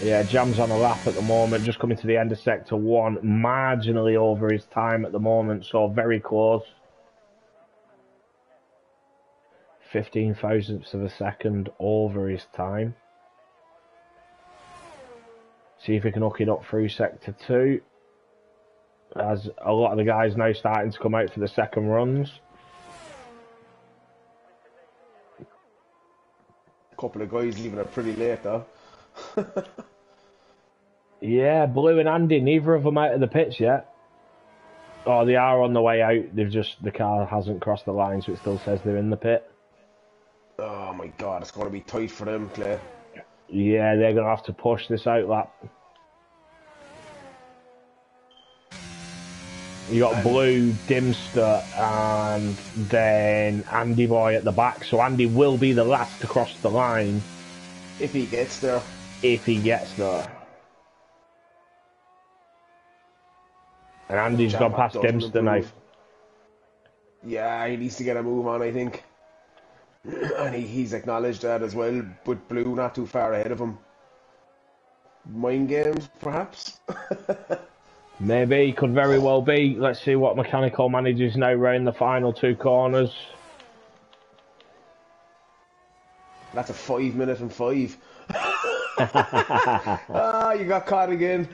Yeah, Jam's on a lap at the moment, just coming to the end of Sector 1, marginally over his time at the moment, so very close. 15 thousandths of a second over his time. See if he can hook it up through Sector 2. As a lot of the guys now starting to come out for the second runs. Couple of guys leaving it pretty late though. Yeah, Blue and Andy, neither of them out of the pits yet. Oh, they are on the way out. The car hasn't crossed the line, so it still says they're in the pit. Oh my god, it's going to be tight for them, Clay. Yeah, they're going to have to push this out lap. You got Blue, Dimster, and then Andy Boy at the back. So Andy will be the last to cross the line. If he gets there. If he gets there. And Andy's gone past Dimster now. Yeah, he needs to get a move on, I think. And he's acknowledged that as well, but Blue not too far ahead of him. Mind games, perhaps? Maybe, could very well be. Let's see what mechanical manages now round the final 2 corners. That's a 5 minute and 5. Ah, you got caught again.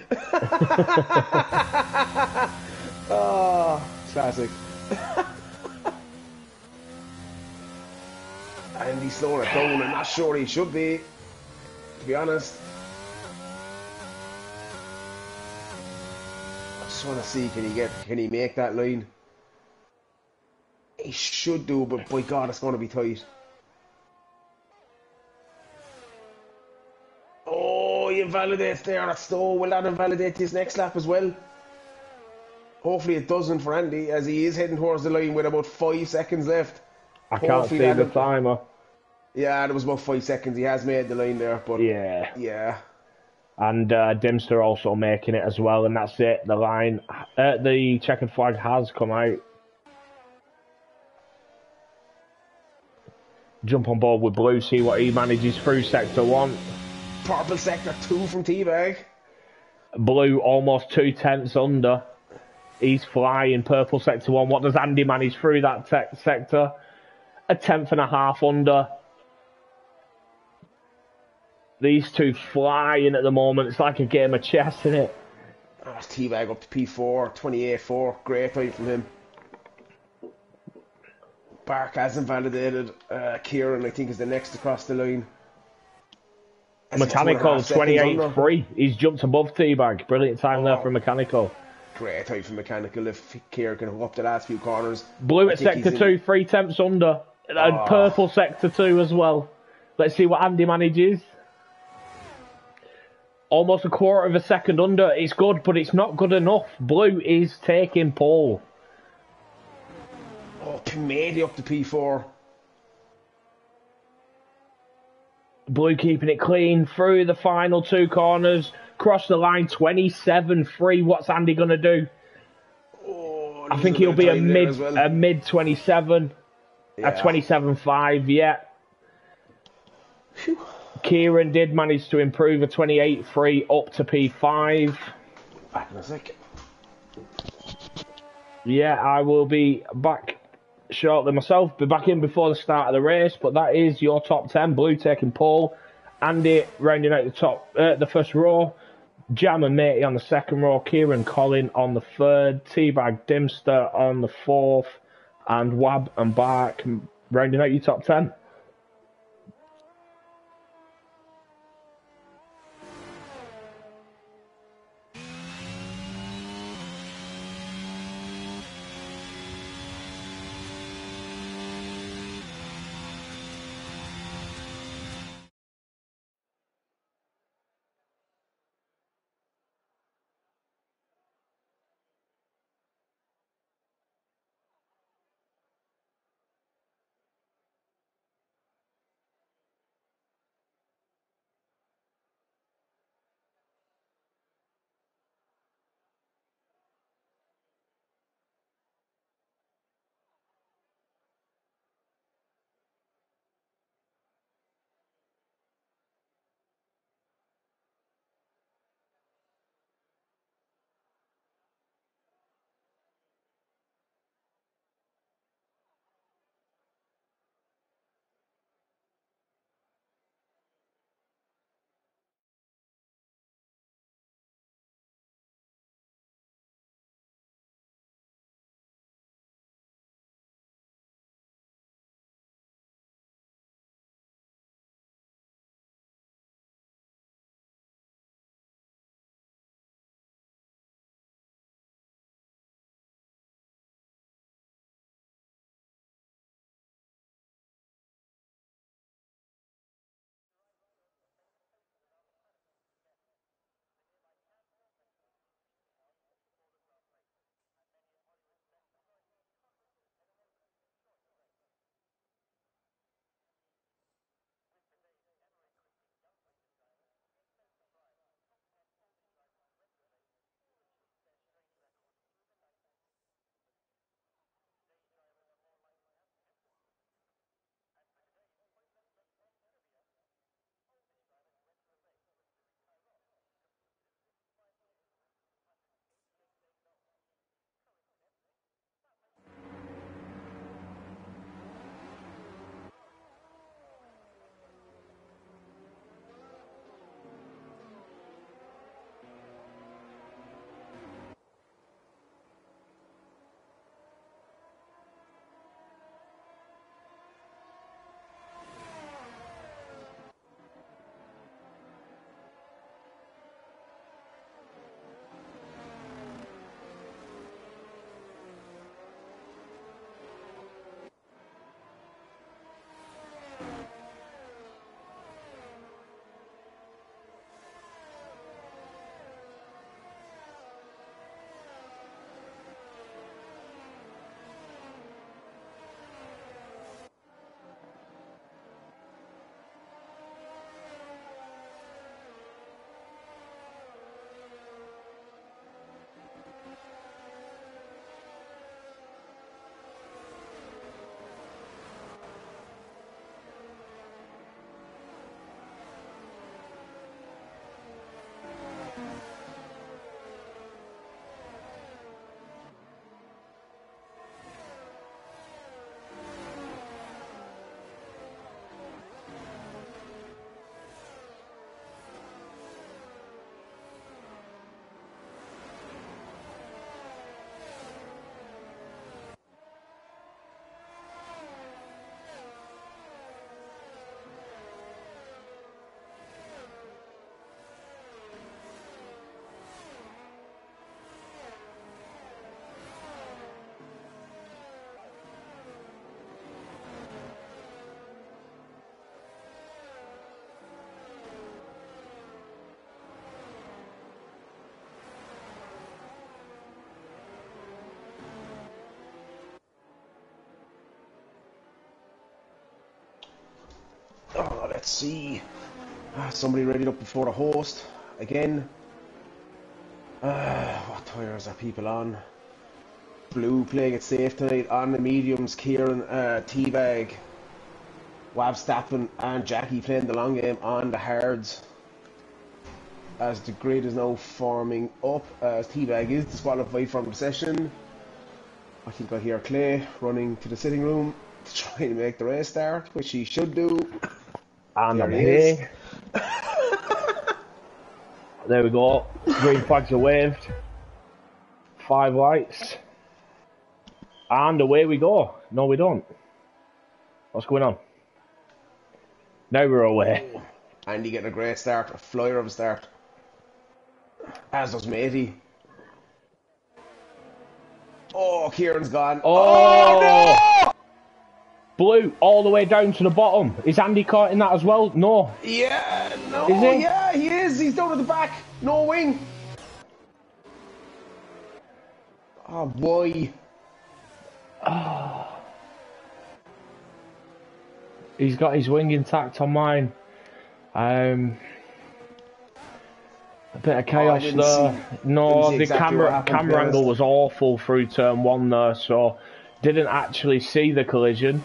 Oh, classic. And he's slowing it down. I'm not sure he should be, to be honest. I just want to see, can he make that line? He should do, but by God, it's going to be tight. Oh, he invalidates there. That's so. Will that invalidate his next lap as well? Hopefully it doesn't for Andy, as he is heading towards the line with about 5 seconds left. I can't see the timer. Yeah, there was about 5 seconds. He has made the line there, but yeah. And Dimster also making it as well, and that's it. The line, the checkered flag has come out. Jump on board with Blue, see what he manages through sector 1. Purple sector 2 from T-Bag. Blue almost 2/10 under. He's flying. Purple sector 1. What does Andy manage through that sector? 1/10.5 under. These two flying at the moment. It's like a game of chess, isn't it? Oh, T-Bag up to P4, 28.4. Great time from him. Bark has invalidated. Kieran, I think, is the next across the line. Mechanical 28.3. He's jumped above T-Bag. Brilliant time there for Mechanical. Great time for Mechanical if Kieran can hook up the last few corners. Blue at sector 2, 3/10 under. And purple sector 2 as well. Let's see what Andy manages. Almost 1/4 of a second under. It's good, but it's not good enough. Blue is taking pole. Oh, Pinedi up to P4. Blue keeping it clean through the final 2 corners. Cross the line, 27.3. What's Andy going to do? Oh, I think he'll be a mid 27. A 27.5, yeah. Whew. Kieran did manage to improve a 28.3 up to P5. Back in a sec. Yeah, I will be back shortly myself. Be back in before the start of the race, but that is your top 10. Blue taking pole. Andy rounding out the top, the first row. Jam and Matey on the second row. Kieran Collin on the third. T-Bag Dimster on the fourth. And Wab and Bark rounding out your top 10. Let's see. Somebody readied up before the host. Again. What tyres are people on? Blue playing it safe tonight. On the mediums, Kieran, Teabag, Wabstappen and Jackie playing the long game on the hards. As the grid is now forming up, as Teabag is disqualified from the session. I think I hear Clay running to the sitting room to try and make the race start, which he should do. And I'm here. There we go. Green flags are waved. 5 lights. And away we go. No, we don't. What's going on? Now we're away. Andy getting a great start, a flyer of a start. As does Matey. Oh, Kieran's gone. Oh, no! Blue all the way down to the bottom. Is Andy caught in that as well? No. Yeah, no. Is he? Yeah, he is. He's down at the back. No wing. Oh, boy. Oh. He's got his wing intact on mine. A bit of chaos there. No, the exactly camera angle was awful through turn 1 there, so didn't actually see the collision.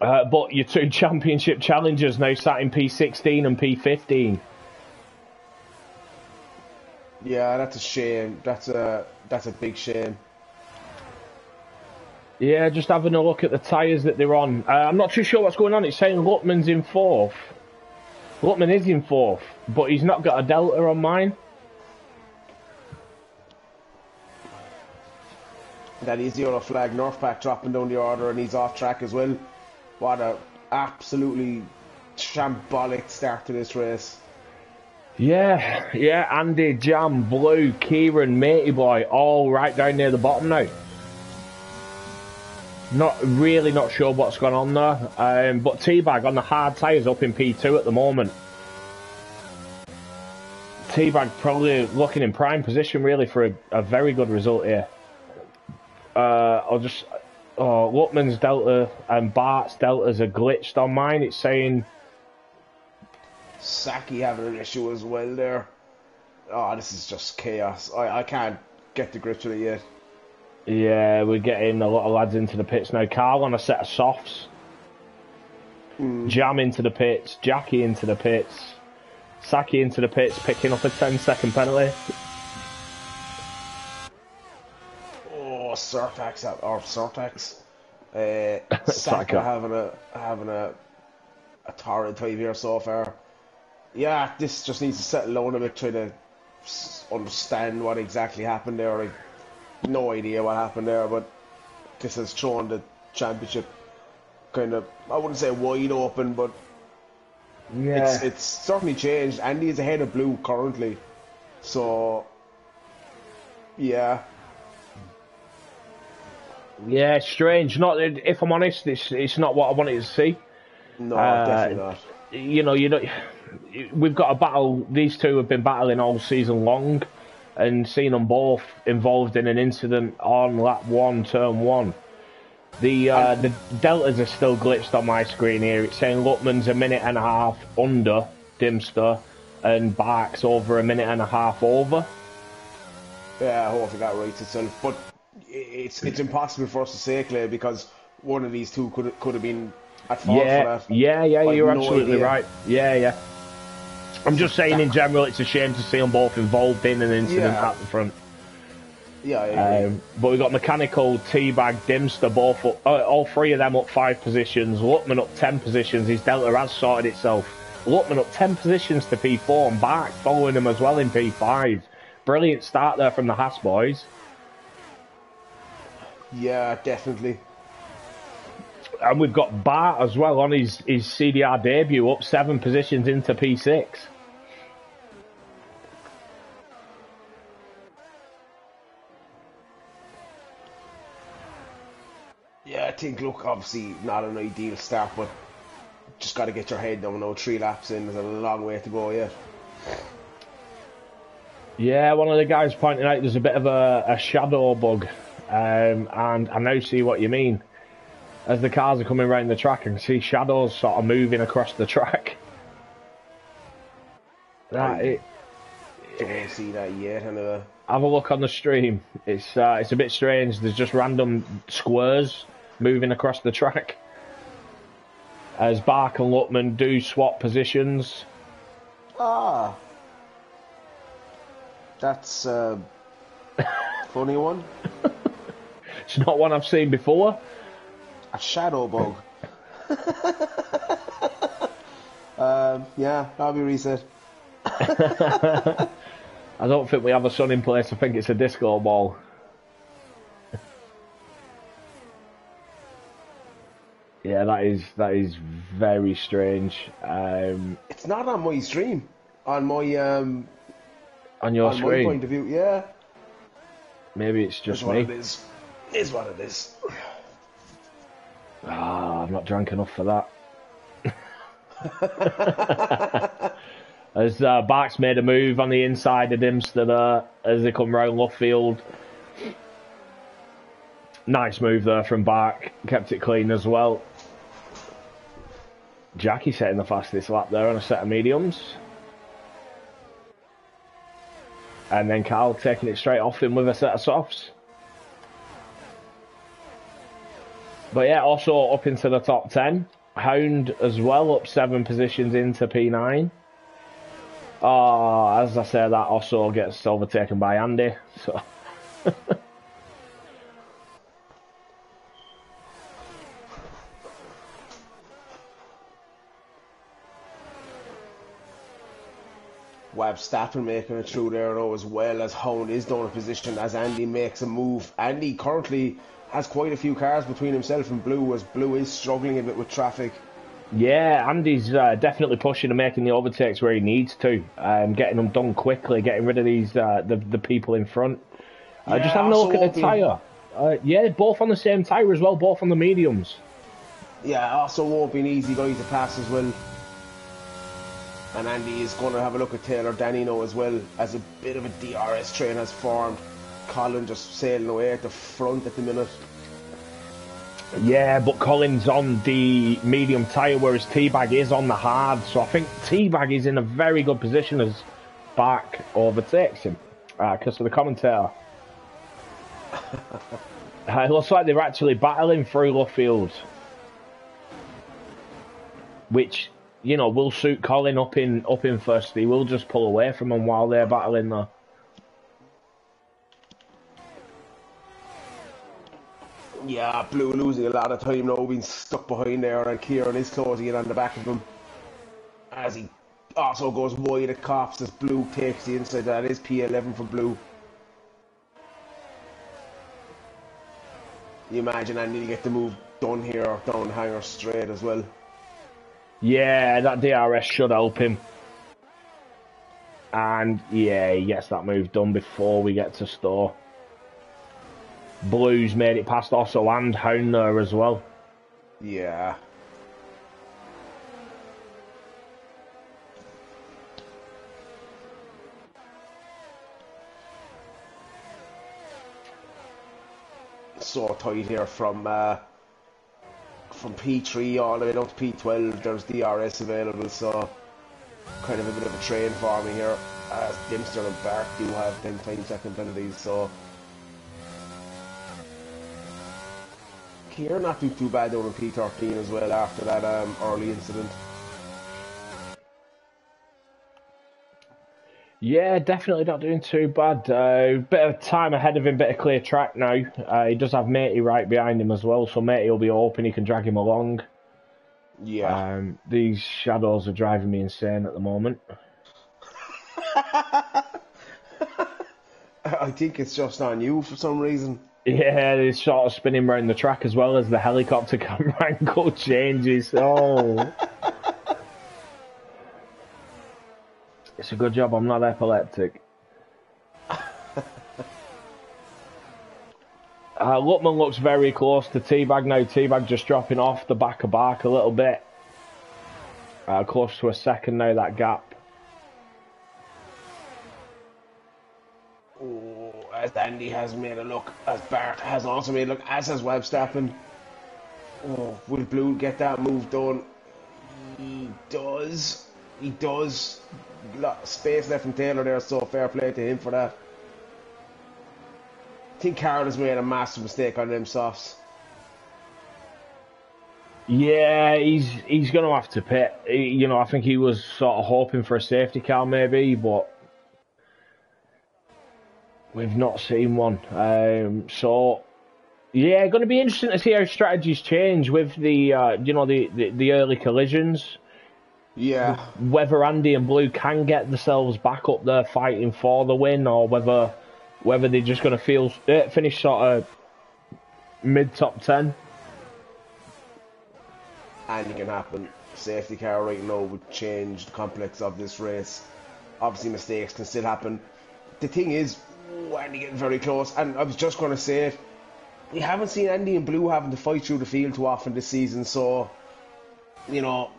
But your 2 championship challengers now sat in P16 and P15. Yeah, that's a shame. That's a big shame. Yeah, just having a look at the tyres that they're on. I'm not too sure what's going on. It's saying Lutman's in 4th. Lutman is in 4th, but he's not got a delta on mine. That is the yellow flag. Northpack dropping down the order, and he's off track as well. What a absolutely shambolic start to this race. Yeah, Andy, Jam, Blue, Kieran, Matey Boy, all right down near the bottom now. Not sure what's gone on there, but Teabag on the hard tyres up in P2 at the moment. Teabag probably looking in prime position really for a very good result here. Lutman's delta and Bart's deltas are glitched on mine. It's saying Saki having an issue as well there. Oh, this is just chaos. I can't get the grips with it yet. Yeah, we're getting a lot of lads into the pits now. Carl on a set of softs. Jam into the pits. Jackie into the pits. Saki into the pits, picking up a 10-second penalty. Oh, Surtax. Saka having a torrid time here so far. Yeah, this just needs to settle down a bit, try to understand what exactly happened there. I've no idea what happened there, but this has thrown the championship kind of, I wouldn't say wide open, but yeah, it's certainly changed. Andy is ahead of Blue currently, so yeah. Yeah, strange. Not, if I'm honest, it's not what I wanted to see. No, definitely not. You know, we've got a battle. These two have been battling all season long, and seeing them both involved in an incident on lap 1, turn 1. The deltas are still glitched on my screen here. It's saying Lutman's a minute and a half under Dimster, and Bark's over a minute and a half over. Yeah, hopefully that writes itself. But it's impossible for us to say, Clay, because one of these two could have been at fault for that. Yeah, you're absolutely right. Yeah. I'm just saying in general, it's a shame to see them both involved in an incident at the front. Yeah, but we've got Mechanical, Teabag, Dimster, both up, all three of them up 5 positions. Lutman up 10 positions. His delta has sorted itself. Lutman up 10 positions to P4 and back, following him as well in P5. Brilliant start there from the Haas boys. Yeah, definitely. And we've got Bart as well on his CDR debut, up 7 positions into P6. Yeah, I think, look, obviously not an ideal start, but just got to get your head down now. 3 laps in, there's a long way to go yet. Yeah, one of the guys pointing out there's a bit of a shadow bug, and I now see what you mean. as the cars are coming around the track, I can see shadows sort of moving across the track. Don't see that yet, anyway. Have a look on the stream. It's a bit strange. There's just random squares moving across the track as Bark and Lutman do swap positions. Ah, that's a funny one. It's not one I've seen before. A shadow bug. Yeah, that'll be reset. I don't think we have a sun in place. I think it's a disco ball. Yeah, that is very strange. It's not on my stream. On my on your screen. My point of view, yeah. Maybe it's just me. What it is. Is what it is. Ah, I've not drank enough for that. As Barks made a move on the inside of Dimster there as they come round left field. Nice move there from Bark. Kept it clean as well. Jackie setting the fastest lap there on a set of mediums. And then Carl taking it straight off him with a set of softs. But yeah, also up into the top 10. Hound as well, up 7 positions into P9. As I say, that also gets overtaken by Andy. So Verstappen making it through there though, as well as Hound is down a position as Andy makes a move. Andy currently has quite a few cars between himself and Blue, as Blue is struggling a bit with traffic. Yeah, Andy's definitely pushing and making the overtakes where he needs to, getting them done quickly, getting rid of these the people in front. Yeah, just having a look at the tyre. Yeah, both on the same tyre as well, both on the mediums. Yeah, also won't be an easy guy to pass as well. And Andy is going to have a look at Taylor Danino as well, as a bit of a DRS train has formed. Colin just sailing away at the front at the minute. Yeah, but Colin's on the medium tyre, whereas T-Bag is on the hard. So I think T-Bag is in a very good position as Bark overtakes him. Because of the commentator. It looks like they're actually battling through left field. Which, you know, will suit Colin up in first. He will just pull away from them while they're battling there. Yeah, Blue losing a lot of time now, being stuck behind there, and Kieran is closing in on the back of him. As he also goes wide at Cops as Blue takes the inside. That is P11 for Blue. You imagine Andy to get the move done here down Hanger straight as well. Yeah, that DRS should help him. And yeah, he gets that move done before we get to store. Blues made it past Osso and Hound there as well. Yeah. So tight here from P3 all the way up to P12. There's DRS available, so kind of a bit of a train for me here. As Dempster and Bark do have 10 time-second penalties, so Kieran not doing too bad down in P13 as well after that early incident. Yeah, definitely not doing too bad. Bit of time ahead of him, bit of clear track now. He does have Matey right behind him as well, so Matey will be open, he can drag him along. Yeah. These shadows are driving me insane at the moment. I think it's just on you for some reason. Yeah, he's sort of spinning around the track as well as the helicopter camera angle changes. Oh. It's a good job I'm not epileptic. Lutman looks very close to T-Bag now. T-Bag just dropping off the back of Bark a little bit. Close to a second now, that gap. As Andy has made a look, as Bart has also made a look, as has Verstappen. Oh, will Blue get that move done? He does. He does. Space left from Taylor there, so fair play to him for that. I think Carroll has made a massive mistake on them softs. Yeah, he's going to have to pit. You know, I think he was sort of hoping for a safety car maybe, but we've not seen one. So yeah, going to be interesting to see how strategies change with the you know, the early collisions. Yeah. Whether Andy and Blue can get themselves back up there fighting for the win, or whether they're just going to finish sort of mid top 10. Anything can happen. Safety car right now would change the complex of this race. Obviously mistakes can still happen. The thing is, Andy getting very close, and I was just going to say it, we haven't seen Andy and Blue having to fight through the field too often this season, so, you know,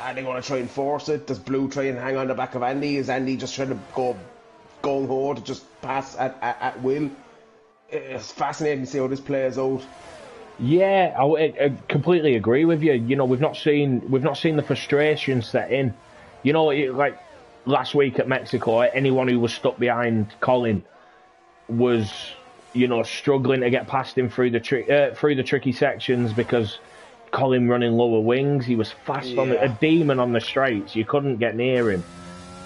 are they going to try and force it? Does Blue try and hang on the back of Andy? Is Andy just trying to go gung-ho to just pass at will? It's fascinating to see how this plays out. Yeah, I completely agree with you. You know, we've not seen the frustration set in. You know, like last week at Mexico, anyone who was stuck behind Colin was, you know, struggling to get past him through the tricky sections because Colin running lower wings. He was fast on a demon on the straights. You couldn't get near him,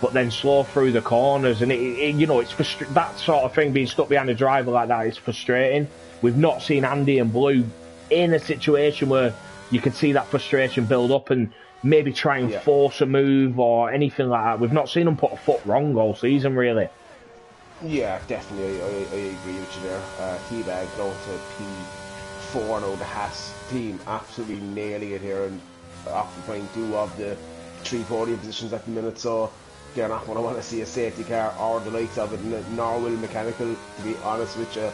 but then slow through the corners, and you know, it's that sort of thing. Being stuck behind a driver like that is frustrating. We've not seen Andy and Blue in a situation where you could see that frustration build up and maybe try and force a move or anything like that. We've not seen them put a foot wrong all season, really. Yeah, definitely. I agree with you there. Teabag down to P4 now. The Haas team absolutely nailing it here and occupying 2 of the 3 podium positions at the minute. So they're not going to want to see a safety car or the likes of it, nor will Mechanical, to be honest with you.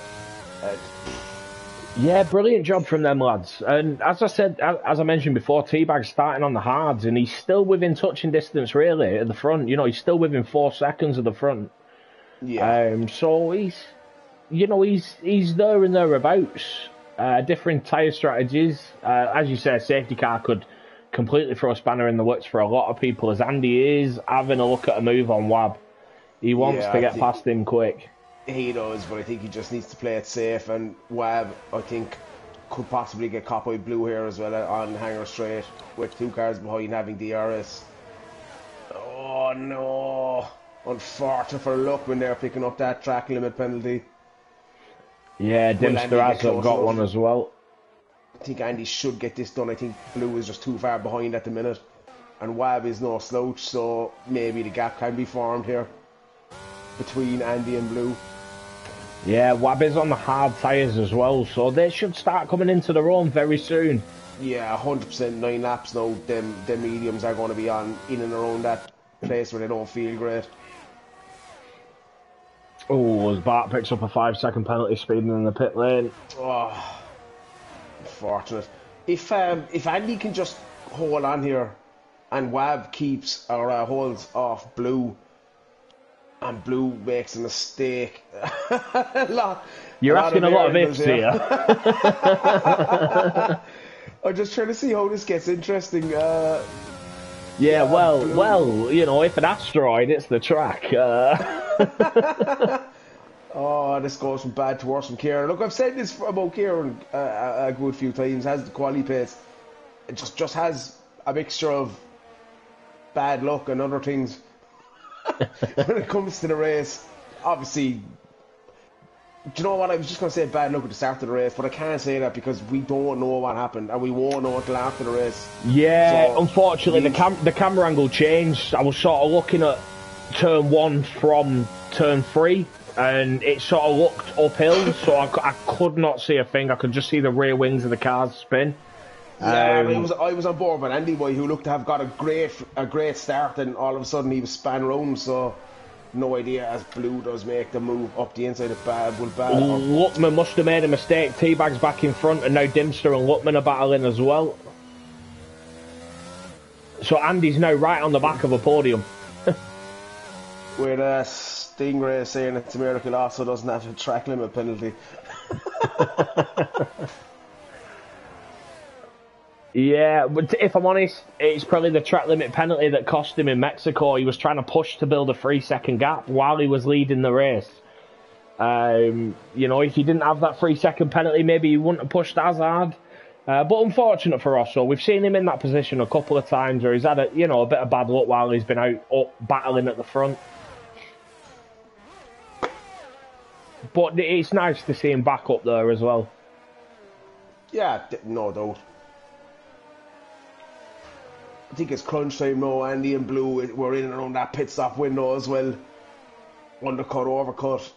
Yeah, brilliant job from them lads. And as I mentioned before, Teabag's starting on the hards, and he's still within touching distance really at the front. You know, he's still within 4 seconds of the front. Yeah. So he's there and thereabouts. Differing tyre strategies. As you say, a safety car could completely throw a spanner in the works for a lot of people, as Andy is having a look at a move on Wab. He wants to get past him quick. He does, but I think he just needs to play it safe, and Wab, I think, could possibly get caught by Blue here as well on Hangar Straight with 2 cars behind having DRS. Oh no! Unfortunate for Luckman there picking up that track limit penalty. Yeah, Dempster has got one as well. I think Andy should get this done. I think Blue is just too far behind at the minute, and Wab is no slouch, so maybe the gap can be formed here between Andy and Blue. Yeah, Wab is on the hard tyres as well, so they should start coming into their own very soon. Yeah, 100%. 9 laps now. Them mediums are going to be on in and around that place where they don't feel great. Oh, as Bart picks up a 5-second penalty speeding in the pit lane. Oh, unfortunate. If Andy can just hold on here, and Wab keeps or holds off Blue, and Blue makes a mistake. You're asking a lot of ifs here. I'm just trying to see how this gets interesting. Well, you know, if an asteroid hits the track. Oh, this goes from bad to worse from Kieran. Look, I've said this about Kieran a good few times. Has the quality pace. It just has a mixture of bad luck and other things. When it comes to the race, obviously, do you know what? I was just going to say bad luck at the start of the race, but I can't say that because we don't know what happened and we won't know until after the race. Yeah, so, unfortunately, the camera angle changed. I was sort of looking at turn 1 from turn 3, and it sort of looked uphill, so I could not see a thing. I could just see the rear wings of the cars spin. Yeah, I was on board with Andy Boy, who looked to have got a great start, and all of a sudden he was span around, so no idea as Blue does make the move up the inside of bad. Luckman must have made a mistake. Teabag's back in front, and now Dimster and Luckman are battling as well. So Andy's now right on the back of a podium. With Stingray saying it's a miracle also doesn't have a track limit penalty. Yeah, but if I'm honest, it's probably the track limit penalty that cost him in Mexico. He was trying to push to build a 3-second gap while he was leading the race. You know, if he didn't have that 3-second penalty, maybe he wouldn't have pushed as hard. But unfortunate for Rosso, we've seen him in that position a couple of times where he's had a bit of bad luck while he's been out up battling at the front. But it's nice to see him back up there as well. Yeah, no doubt. I think it's crunch time now. Andy and Blue were in and around that pit stop window as well. Undercut, overcut,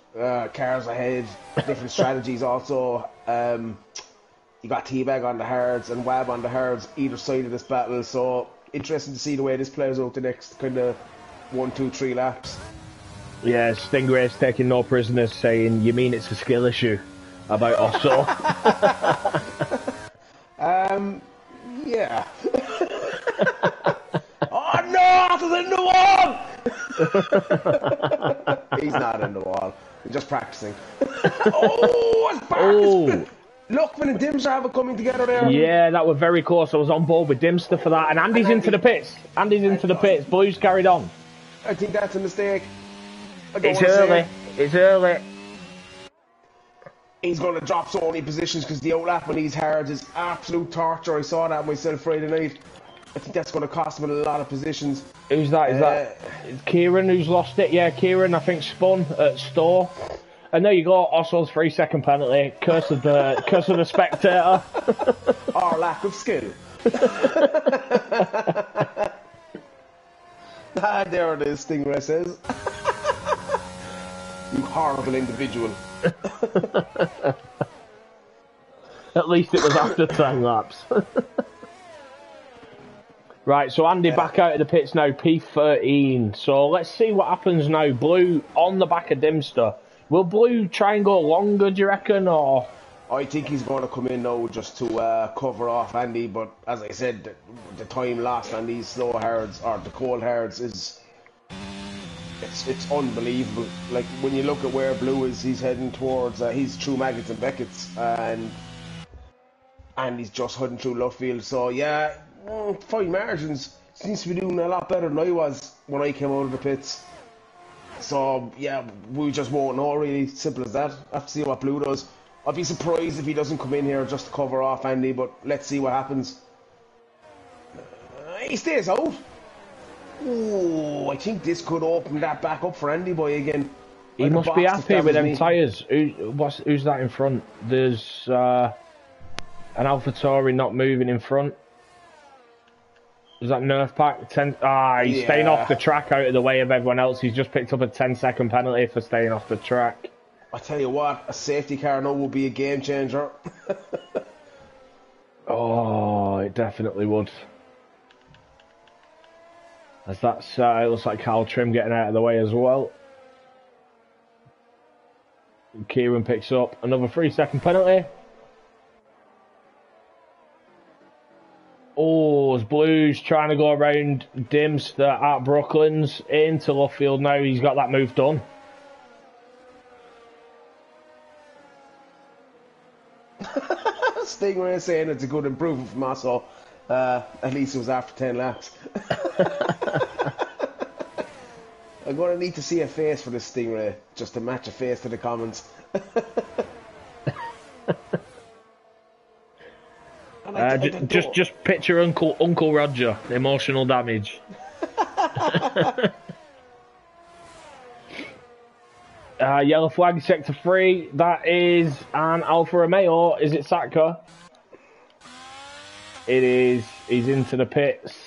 cars ahead, different strategies also. You got Teabag on the hards and Wab on the hards either side of this battle. So interesting to see the way this plays out the next kind of 1, 2, 3 laps. Yeah, Stingray's taking no prisoners, saying, "You mean it's a skill issue about Osso?" Yeah. Oh no, Otto's in the wall! He's not in the wall. He's just practicing. Oh, it's back! Oh. Lookman and Dimster have it coming together there. Yeah, that was very close. I was on board with Dimster for that. And Andy's into the pits. Andy's into the pits. Blue's carried on. I think that's a mistake. It's early. It's early. He's going to drop so many positions because the outlap on these hards is absolute torture. I saw that myself Friday night. I think that's going to cost him a lot of positions. Who's that? Is that Kieran who's lost it? Yeah, Kieran, I think, spun at Store. And there you go, Osso's 3-second penalty. Curse of the spectator. Or lack of skill. There it is, Stingray says. You horrible individual. At least it was after 10 laps. Right, so Andy back out of the pits now, P13. So let's see what happens now. Blue on the back of Dimster. Will Blue try and go longer, do you reckon, or...? I think he's going to come in now just to cover off Andy, but as I said, the time lost on these slow hards, or the cold hards, is... It's unbelievable. Like, when you look at where Blue is, he's heading towards... he's through Maggots and Beckett's, and he's just heading through Luffield. So, yeah, fine margins. Seems to be doing a lot better than I was when I came out of the pits. So, yeah, we just won't know, really. Simple as that. Have to see what Blue does. I'd be surprised if he doesn't come in here just to cover off Andy, but let's see what happens. He stays out. Oh, I think this could open that back up for Andy Boy again. He Like must be happy with them tyres. Who's that in front? There's an AlphaTauri not moving in front. Is that Nerf Pack? He's staying off the track out of the way of everyone else. He's just picked up a 10-second penalty for staying off the track. I tell you what, a safety car now will be a game changer. Oh, it definitely would. As that's, it looks like Carl Trim getting out of the way as well. Kieran picks up another 3-second penalty. Oh, as Blue's trying to go around Dimster at Brooklands into Luffield now. He's got that move done. Stingray saying it's a good improvement from us, so at least it was after 10 laps. I'm going to need to see a face for this Stingray, just to match a face to the comments. Just picture Uncle Roger, emotional damage. Yellow flag, sector 3. That is an Alfa Romeo. Is it Satka? It is. He's into the pits.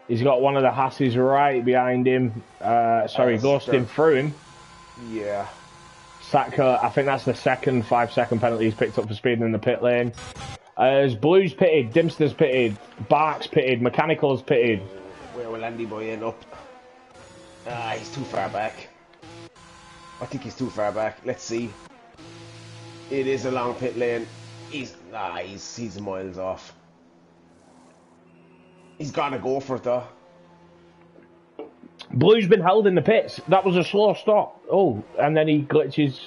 He's got one of the Hasses right behind him. Ghosting through him. Yeah. Satka, I think that's the second 5-second penalty he's picked up for speeding in the pit lane. As Blue's pitted, Dimster's pitted, Bark's pitted, Mechanical's pitted. Where will Andy Boy end up? He's too far back. I think he's too far back. Let's see. It is a long pit lane. He's miles off. He's gotta go for it though. Blue's been held in the pits. That was a slow stop. Oh, and then he glitches.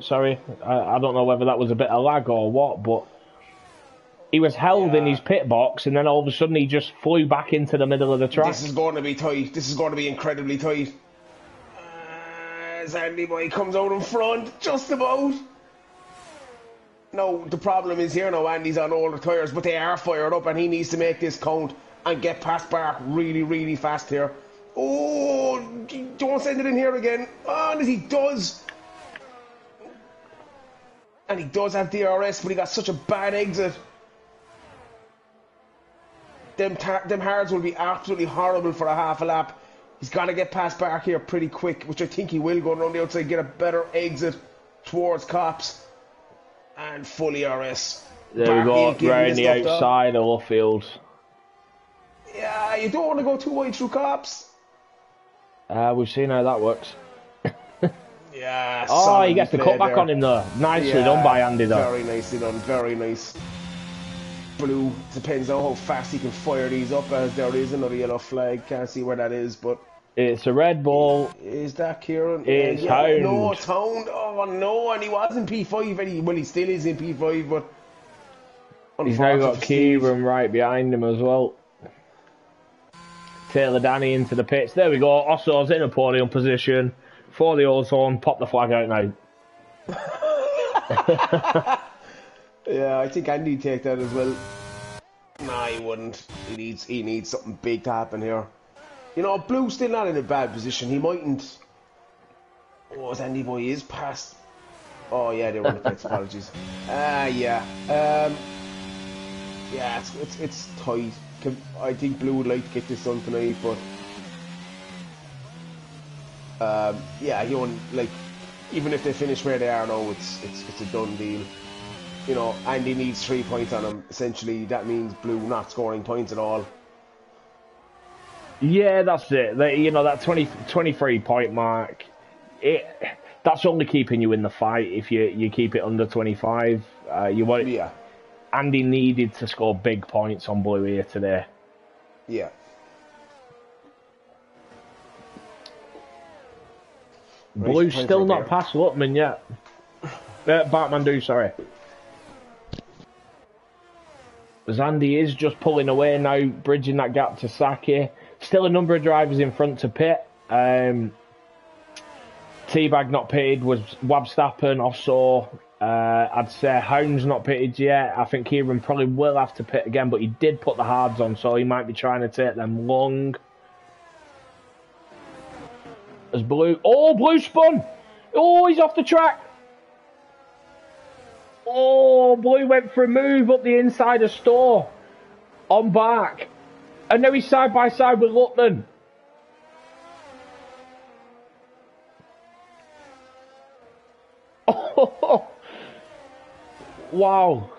Sorry, I don't know whether that was a bit of lag or what, but He was held in his pit box, and then all of a sudden he just flew back into the middle of the track. This is going to be tight. This is going to be incredibly tight. As Andy Boy comes out in front, just about. No, the problem is here now, Andy's on older tyres, but they are fired up, and he needs to make this count and get past Bark really, really fast here. Oh, don't send it in here again. Oh, and he does. And he does have DRS, but he got such a bad exit. Them hards will be absolutely horrible for a half a lap. He's got to get past Bark here pretty quick, which I think he will, going around the outside, get a better exit towards Cops. And full ERS. There we go, round the outside of Luffield. Yeah, you don't want to go too wide through Cops. We've seen how that works. Yeah. Oh, he gets the cutback on him though. Nicely done by Andy though. Very nicely done, very nice. Blue, depends on how fast he can fire these up, as there is another yellow flag. Can't see where that is, but... It's a red ball. Is that Kieran? It's Hound. No, it's Hound. Oh no, and he was in P5. Well, he still is in P5, but... He's now got Kieran right behind him as well. Taylor Danny into the pits. There we go. Osso's in a podium position for the ozone. Pop the flag out now. Yeah, I think Andy'd take that as well. Nah, he wouldn't. He needs something big to happen here. You know, Blue's still not in a bad position. He mightn't. Oh, as Andy Boy is past. Oh yeah, they were in the pits. Apologies. Yeah. Yeah, it's tight. I think Blue would like to get this done tonight, but yeah, you know, like, even if they finish where they are now, it's a done deal. You know, Andy needs 3 points on him. Essentially, that means Blue not scoring points at all. Yeah, that's it. You know, that 23 point mark, that's only keeping you in the fight if you keep it under 25. You want. Yeah. Andy needed to score big points on Blue here today. Yeah. Blue's still not past Lutman yet. Batman, sorry. As Andy is just pulling away now, bridging that gap to Saki. Still a number of drivers in front to pit. Teabag not pitted was Wabstappen, Osso. I'd say Hound's not pitted yet. I think Kieran probably will have to pit again, but he did put the hards on, so he might be trying to take them long. As Blue... Oh, Blue spun! Oh, he's off the track! Oh, Blue went for a move up the inside of Store. On back. And now he's side by side with Lutman. Oh, wow.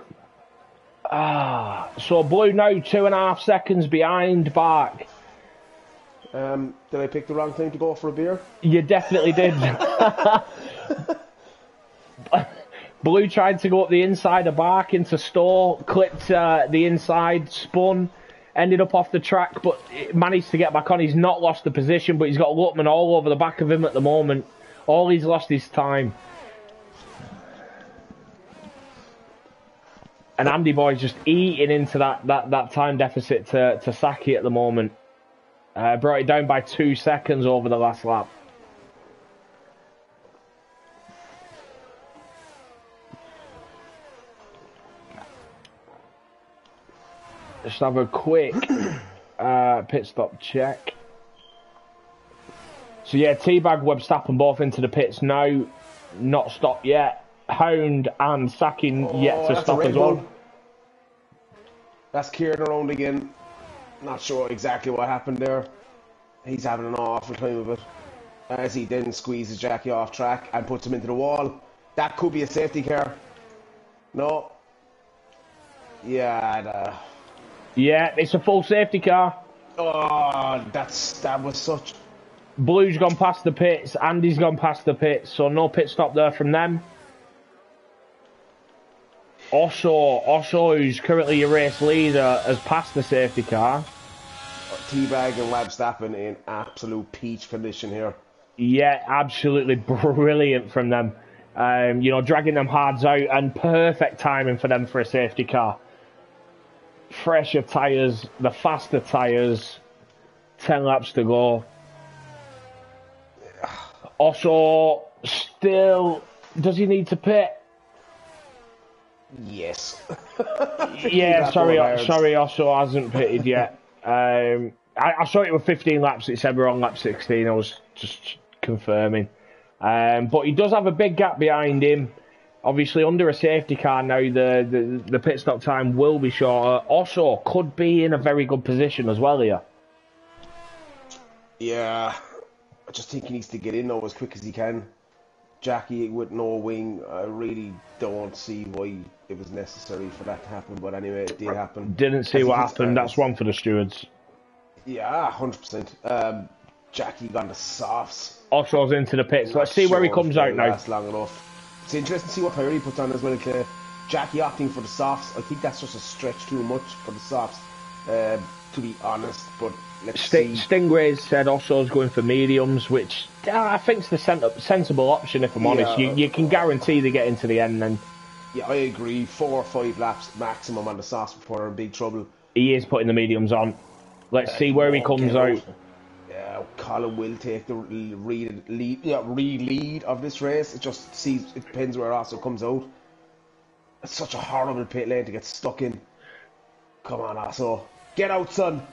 So Blue now 2.5 seconds behind back. Did I pick the wrong time to go for a beer? You definitely did. Blue tried to go up the inside of Bark into Store, clipped the inside, spun, ended up off the track, but managed to get back on. He's not lost the position, but he's got Lutman all over the back of him at the moment. All he's lost is time. And Andy Boy's just eating into that time deficit to Saki at the moment. Brought it down by 2 seconds over the last lap. Just have a quick pit stop check. So yeah, Teabag, Webstappen both into the pits now. Not stopped yet. Hound and Saki yet to stop as well. That's Kieran around again. Not sure exactly what happened there. He's having an awful time of it. As he then squeezes Jackie off track and puts him into the wall. That could be a safety car. No. Yeah. Yeah, it's a full safety car. Oh, that was such... Blue's gone past the pits. Andy's gone past the pits. So no pit stop there from them. Osso, who's currently your race leader, has passed the safety car. Teabag and Webstappen in absolute peach condition here. Yeah, absolutely brilliant from them. You know, dragging them hards out and perfect timing for them for a safety car. fresher tyres, the faster tyres, 10 laps to go. Also, still, does he need to pit? Yes. Yeah, sorry, Osso hasn't pitted yet. I saw it with 15 laps, it said we're on lap 16, I was just confirming. But he does have a big gap behind him. Obviously, under a safety car now, the pit stop time will be shorter. Osso could be in a very good position as well here. Yeah, I just think he needs to get in now as quick as he can. Jackie with no wing, I really don't see why it was necessary for that to happen, but anyway, it did happen. Didn't see what happened, that's one for the stewards. Yeah, 100%. Jackie got the softs. Osso's into the pits, let's see where he comes out now. Last long enough. It's interesting to see what tyre he puts on as well, Claire. Jackie opting for the softs, I think that's just a stretch too much for the softs, to be honest, but let's see. Stingrays said Osso's going for mediums, which I think is the sensible option, if I'm honest. You can guarantee they get into the end then. Yeah, I agree. 4 or 5 laps maximum on the softs before they're in big trouble. He is putting the mediums on. Let's see where he comes out. Yeah, Colin will take the lead of this race. It depends where Osso comes out. It's such a horrible pit lane to get stuck in. Come on, Osso. Get out, son.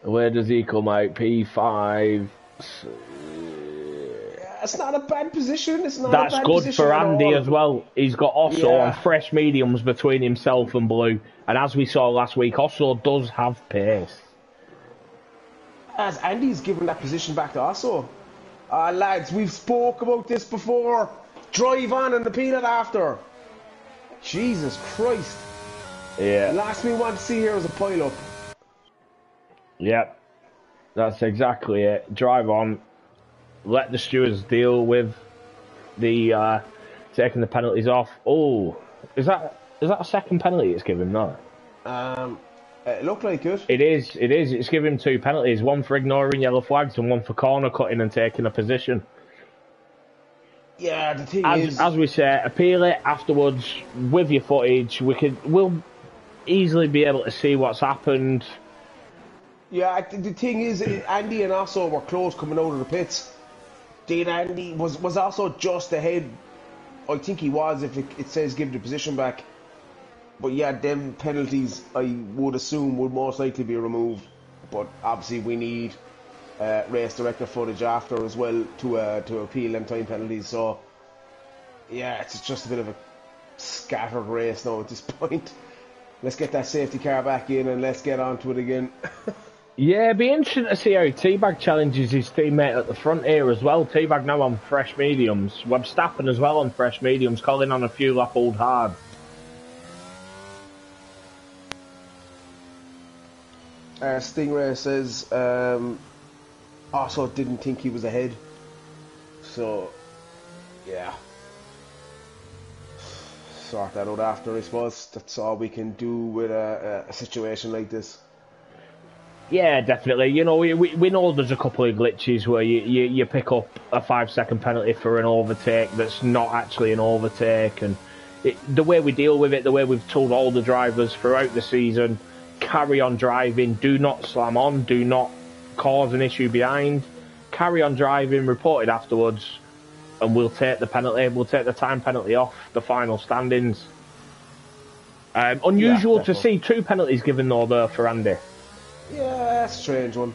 Where does he come out? P5. It's not a bad position. That's good for Andy as well. He's got Osso on fresh mediums between himself and Blue. And as we saw last week, Osso does have pace. As Andy's given that position back to Osso. Lads, we've spoke about this before. Drive on and appeal it after. Jesus Christ. Yeah. The last we want to see here is a pile-up. Yep. That's exactly it. Drive on. Let the stewards deal with the taking the penalties off. Oh, is that a second penalty it's given? No. It looked like it. It is. It's given 2 penalties. One for ignoring yellow flags and one for corner cutting and taking a position. Yeah, the thing is, as we say, appeal it afterwards with your footage. We'll easily be able to see what's happened. Yeah, the thing is, Andy and Osso were close coming out of the pits. Did Andy was Osso just ahead? I think he was. If it says give the position back, but yeah, them penalties I would assume would most likely be removed. But obviously we need race director footage after as well to appeal them time penalties. So yeah, it's just a bit of a scattered race now at this point. Let's get that safety car back in and let's get on to it again. Yeah, it'd be interesting to see how T-Bag challenges his teammate at the front here as well. T-Bag now on fresh mediums. Webstappen as well on fresh mediums, calling on a few lap old hard. Stingray says Osso didn't think he was ahead. So, yeah. Sort that out after, I suppose. That's all we can do with a situation like this. Yeah, definitely. You know, we know there's a couple of glitches where you pick up a 5-second penalty for an overtake that's not actually an overtake, and the way we deal with it, the way we've told all the drivers throughout the season, carry on driving, do not slam on, do not cause an issue behind, carry on driving, report it afterwards, and we'll take the penalty, we'll take the time penalty off the final standings. Unusual to see 2 penalties given though there for Andy. Yeah, that's a strange one.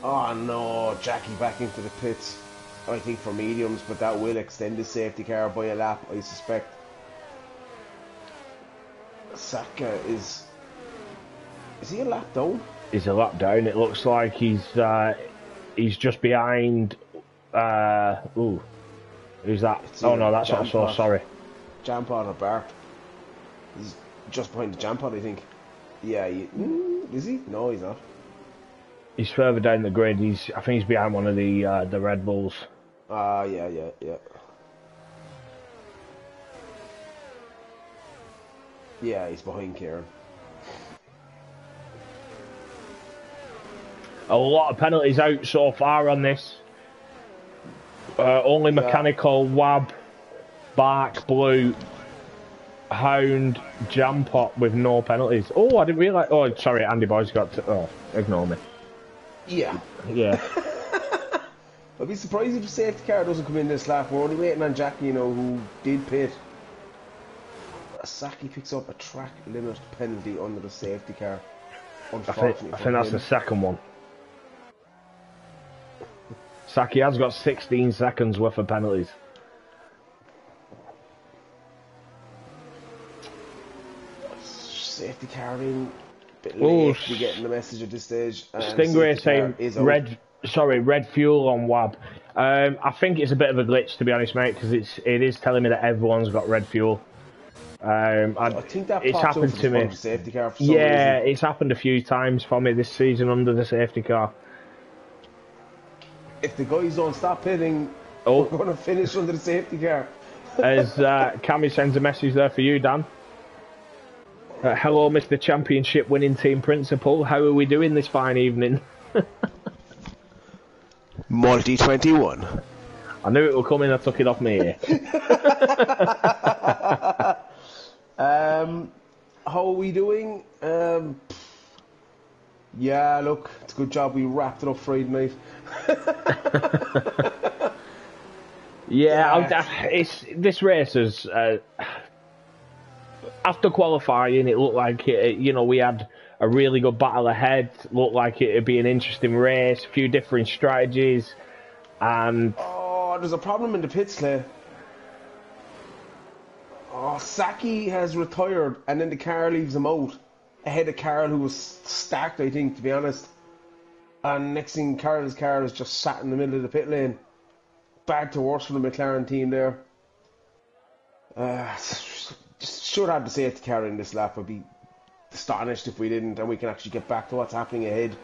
Oh no, Jackie back into the pits. I think for mediums, but that will extend the safety car by a lap, I suspect. Saka is he a lap down? He's a lap down. It looks like he's just behind. Who's that? Oh no, that's not so. Sorry. Jampot or Bart? He's just behind the Jampot, I think. Yeah, is he? No, he's not. He's further down the grid. I think he's behind one of the Red Bulls. Yeah. Yeah, he's behind Kieran. A lot of penalties out so far on this. Only mechanical, Wab, Bark, Blue. Hound jam pot with no penalties. Oh, I didn't realise. Oh, sorry, Andy Boy's got to. Oh, ignore me. Yeah. Yeah. I'd be surprised if the safety car doesn't come in this lap. We're only waiting on Jackie, you know, who did pit. Saki picks up a track limit penalty under the safety car. Unfortunately, I think that's the second one. Saki has got 16 seconds worth of penalties. Safety car in. Bit late to be getting the message at this stage. Stingray saying red fuel on WAB. I think it's a bit of a glitch, to be honest, mate, because it is telling me that everyone's got red fuel. I think that it's happened to me. Safety car for yeah, reason. It's happened a few times for me this season under the safety car. If the guys don't stop pitting, we're going to finish under the safety car. As Cammy sends a message there for you, Dan. Hello, Mr. Championship winning team principal. How are we doing this fine evening? Multi 21. I knew it would come in. I took it off me here. How are we doing? Yeah, look, it's a good job we wrapped it up Friday night. This race is after qualifying. It looked like we had a really good battle ahead. Looked like it'd be an interesting race, a few different strategies, and there's a problem in the pits, Clay. Saki has retired, and then the car leaves him out ahead of Carl, who was stacked, I think, to be honest. And next thing, Carl's car is just sat in the middle of the pit lane. Bad to worse for the McLaren team there. Should have the safety car in this lap. I'd be astonished if we didn't, and we can actually get back to what's happening ahead.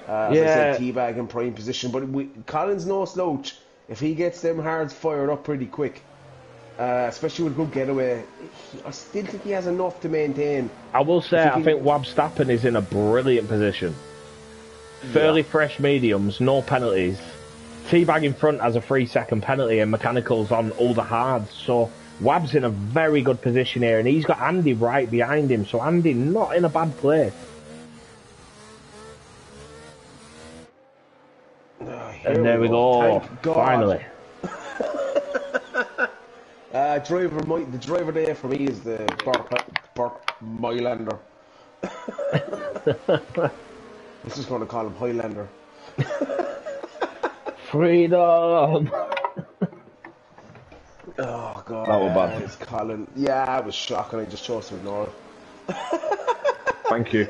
As I said, T-Bag in prime position, but Colin's no slouch. If he gets them hards fired up pretty quick, especially with a good getaway, I still think he has enough to maintain. I will say, I think Wab Stappen is in a brilliant position. Fairly fresh mediums, no penalties. T-Bag in front has a 3-second penalty and mechanicals on all the hards, so Wab's in a very good position here, and he's got Andy right behind him, so Andy not in a bad place. And there we go, finally. The driver there for me is the Burke Mylander. I was just going to call him Highlander. Freedom! Oh god, that was bad. It's Colin. Yeah, it was shocking. I just chose to ignore it. Thank you.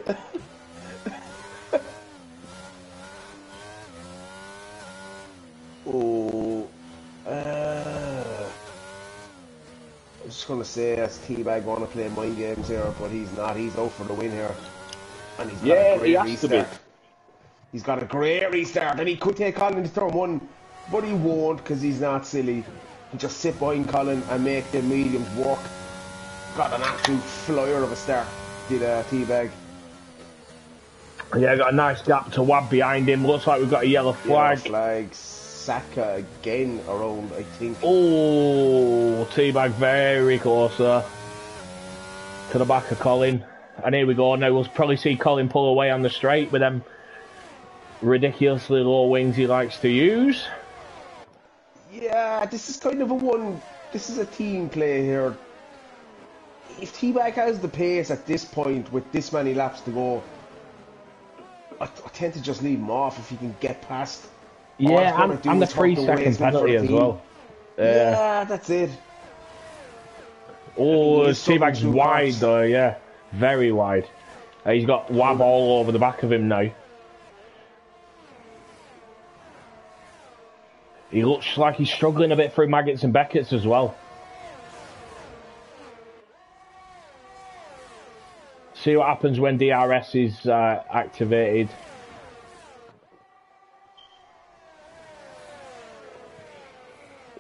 I was just going to say, as T-Bag want to play mind games here, but he's not. He's out for the win here. And he's got a great restart. He's got a great restart, and he could take Colin to turn one, but he won't because he's not silly. He just sit behind Colin and make the mediums work. Got an absolute flyer of a start, did T-Bag. Yeah, got a nice gap to Wab behind him. Looks like we've got a yellow flag. Yellow flag. Saka again around, I think. Oh, T-Bag very close there to the back of Colin. And here we go. Now we'll probably see Colin pull away on the straight with them ridiculously low wings he likes to use. Yeah, this is kind of this is a team play here. If T-Bag has the pace at this point with this many laps to go, I tend to just leave him off if he can get past. Yeah, and the 3-second penalty as well. Yeah, that's it. Oh, T-Bag's wide though, yeah. Very wide. He's got Wab all over the back of him now. He looks like he's struggling a bit through Maggots and Beckett's as well. See what happens when DRS is activated.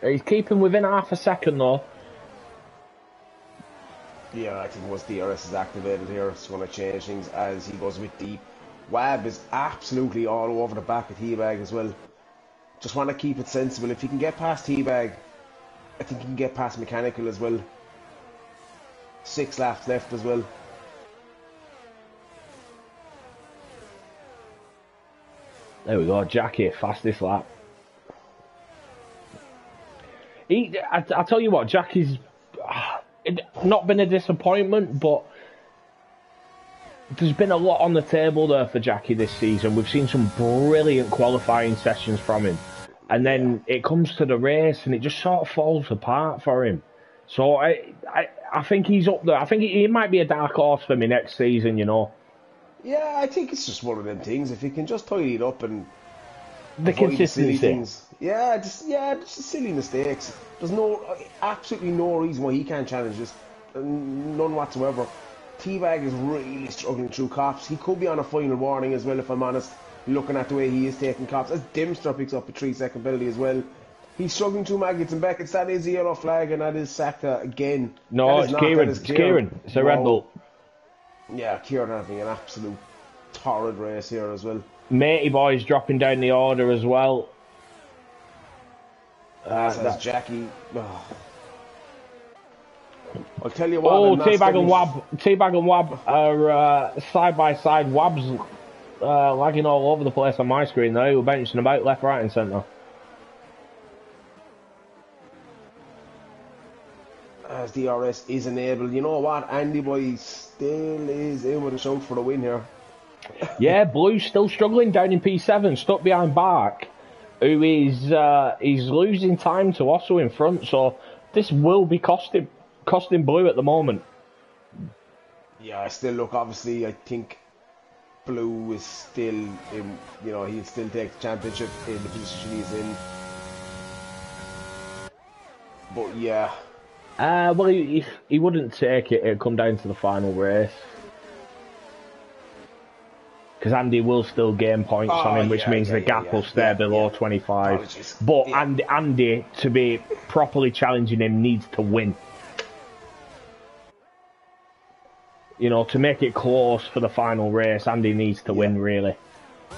He's keeping within half a second though. Yeah, I think once DRS is activated here, it's going to change things as he goes with deep. Wab is absolutely all over the back of T-Bag as well. Just want to keep it sensible. If you can get past T-Bag, I think you can get past Mechanical as well. 6 laps left as well. There we go, Jackie, fastest lap. I tell you what, Jackie's not been a disappointment, but there's been a lot on the table there for Jackie this season. We've seen some brilliant qualifying sessions from him, and then it comes to the race and it just sort of falls apart for him. So I think he's up there. I think he might be a dark horse for me next season, you know. Yeah, I think it's just one of them things. If he can just tidy it up and the consistency. Things. Just silly mistakes. There's absolutely no reason why he can't challenge this. None whatsoever. T-Bag is really struggling through cops. He could be on a final warning as well, if I'm honest, looking at the way he is taking cops. As Dimster picks up a 3-second penalty as well. He's struggling through Maggots and Beckett's. That is a yellow flag, and that is Saka again. No, it's Kieran. It's Kieran. It's a Red Bull. Yeah, Kieran having an absolute torrid race here as well. Matey boy's dropping down the order as well. That's Jackie. Oh. I'll tell you what. Oh, T-Bag and Wab are side by side. Wab's lagging all over the place on my screen though. We're bouncing about left, right, and centre. As DRS is enabled, you know what? Andy Boy still is in with a shout for the win here. Yeah, Blue's still struggling down in P7, stuck behind Bark, who is he's losing time to Osso in front. So this will be costing Blue at the moment. Yeah, still look. Obviously, I think Blue is still in. You know, he'll still take the championship in the position he's in. But yeah. Well, he wouldn't take it. It'd come down to the final race. Because Andy will still gain points on him, which means the gap will stay below 25. Apologies. But Andy, to be properly challenging him, needs to win. You know, to make it close for the final race, Andy needs to win, really.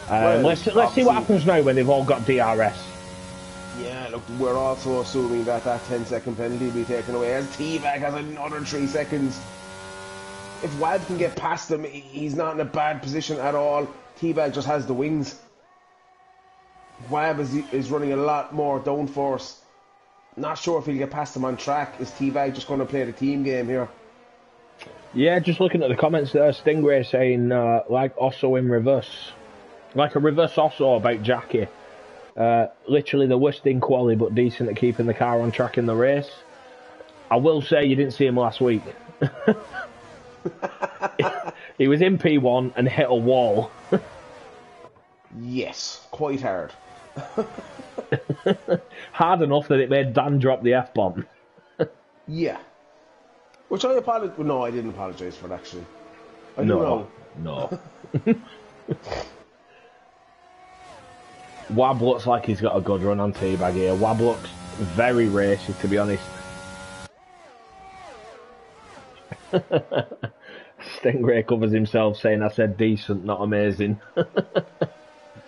Let's see what happens now when they've all got DRS. Yeah, look, we're also assuming that 10-second penalty will be taken away, as T-Bag has another 3 seconds. If Wad can get past him, he's not in a bad position at all. T-Bag just has the wings. Wab is running a lot more downforce. Not sure if he'll get past him on track. Is T-Bag just going to play the team game here? Yeah, just looking at the comments there, Stingray saying, like Osso in reverse. Like a reverse Osso about Jackie. Literally the worst in quali, but decent at keeping the car on track in the race. I will say you didn't see him last week. He was in P1 and hit a wall. Yes, quite hard. Hard enough that it made Dan drop the F-bomb. Yeah. Which I apologise. No, I didn't apologise for it, actually. No. Wab looks like he's got a good run on T-Bag here. Wab looks very racy, to be honest. Stingray covers himself saying I said decent, not amazing.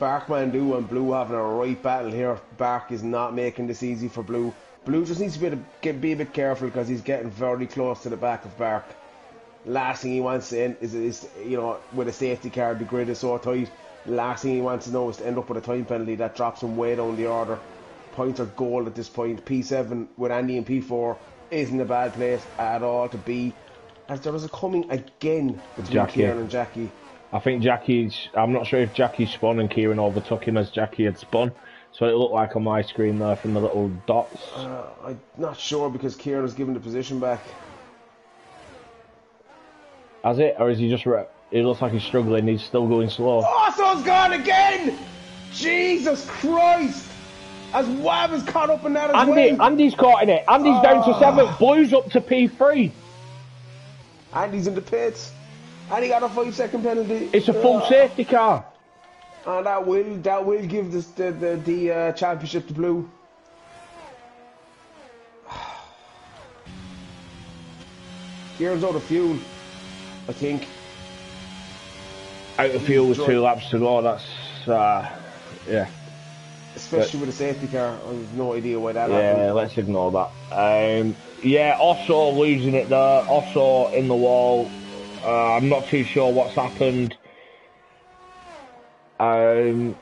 Barkman and Blue having a right battle here. Bark is not making this easy for Blue. Blue just needs to be a bit careful because he's getting very close to the back of Bark. Last thing he wants to end is you know, with a safety car, the grid is so tight. Last thing he wants to know is to end up with a time penalty that drops him way down the order. Points are gold at this point. P7 with Andy and P4 isn't a bad place at all to be. As there was a coming again between Kieran and Jackie. I think I'm not sure if Jackie spun and Kieran overtook him as Jackie had spun. So it looked like on my screen there from the little dots. I'm not sure because Kieran has given the position back. Has it? Or is he just... It looks like he's struggling. He's still going slow. Osso's gone again! Jesus Christ! As Wab has caught up in that as well. Andy's caught in it. Andy's down to 7th. Blue's up to P3. Andy's in the pits. And he got a 5-second penalty. It's a full safety car. And that will give the championship to Blue. Kieran's out of fuel, I think. Out of fuel with 2 laps to go. That's yeah. especially with a safety car. I have no idea why that Yeah, happened. let's ignore that. Yeah, also losing it there. Also in the wall. I'm not too sure what's happened. Wow,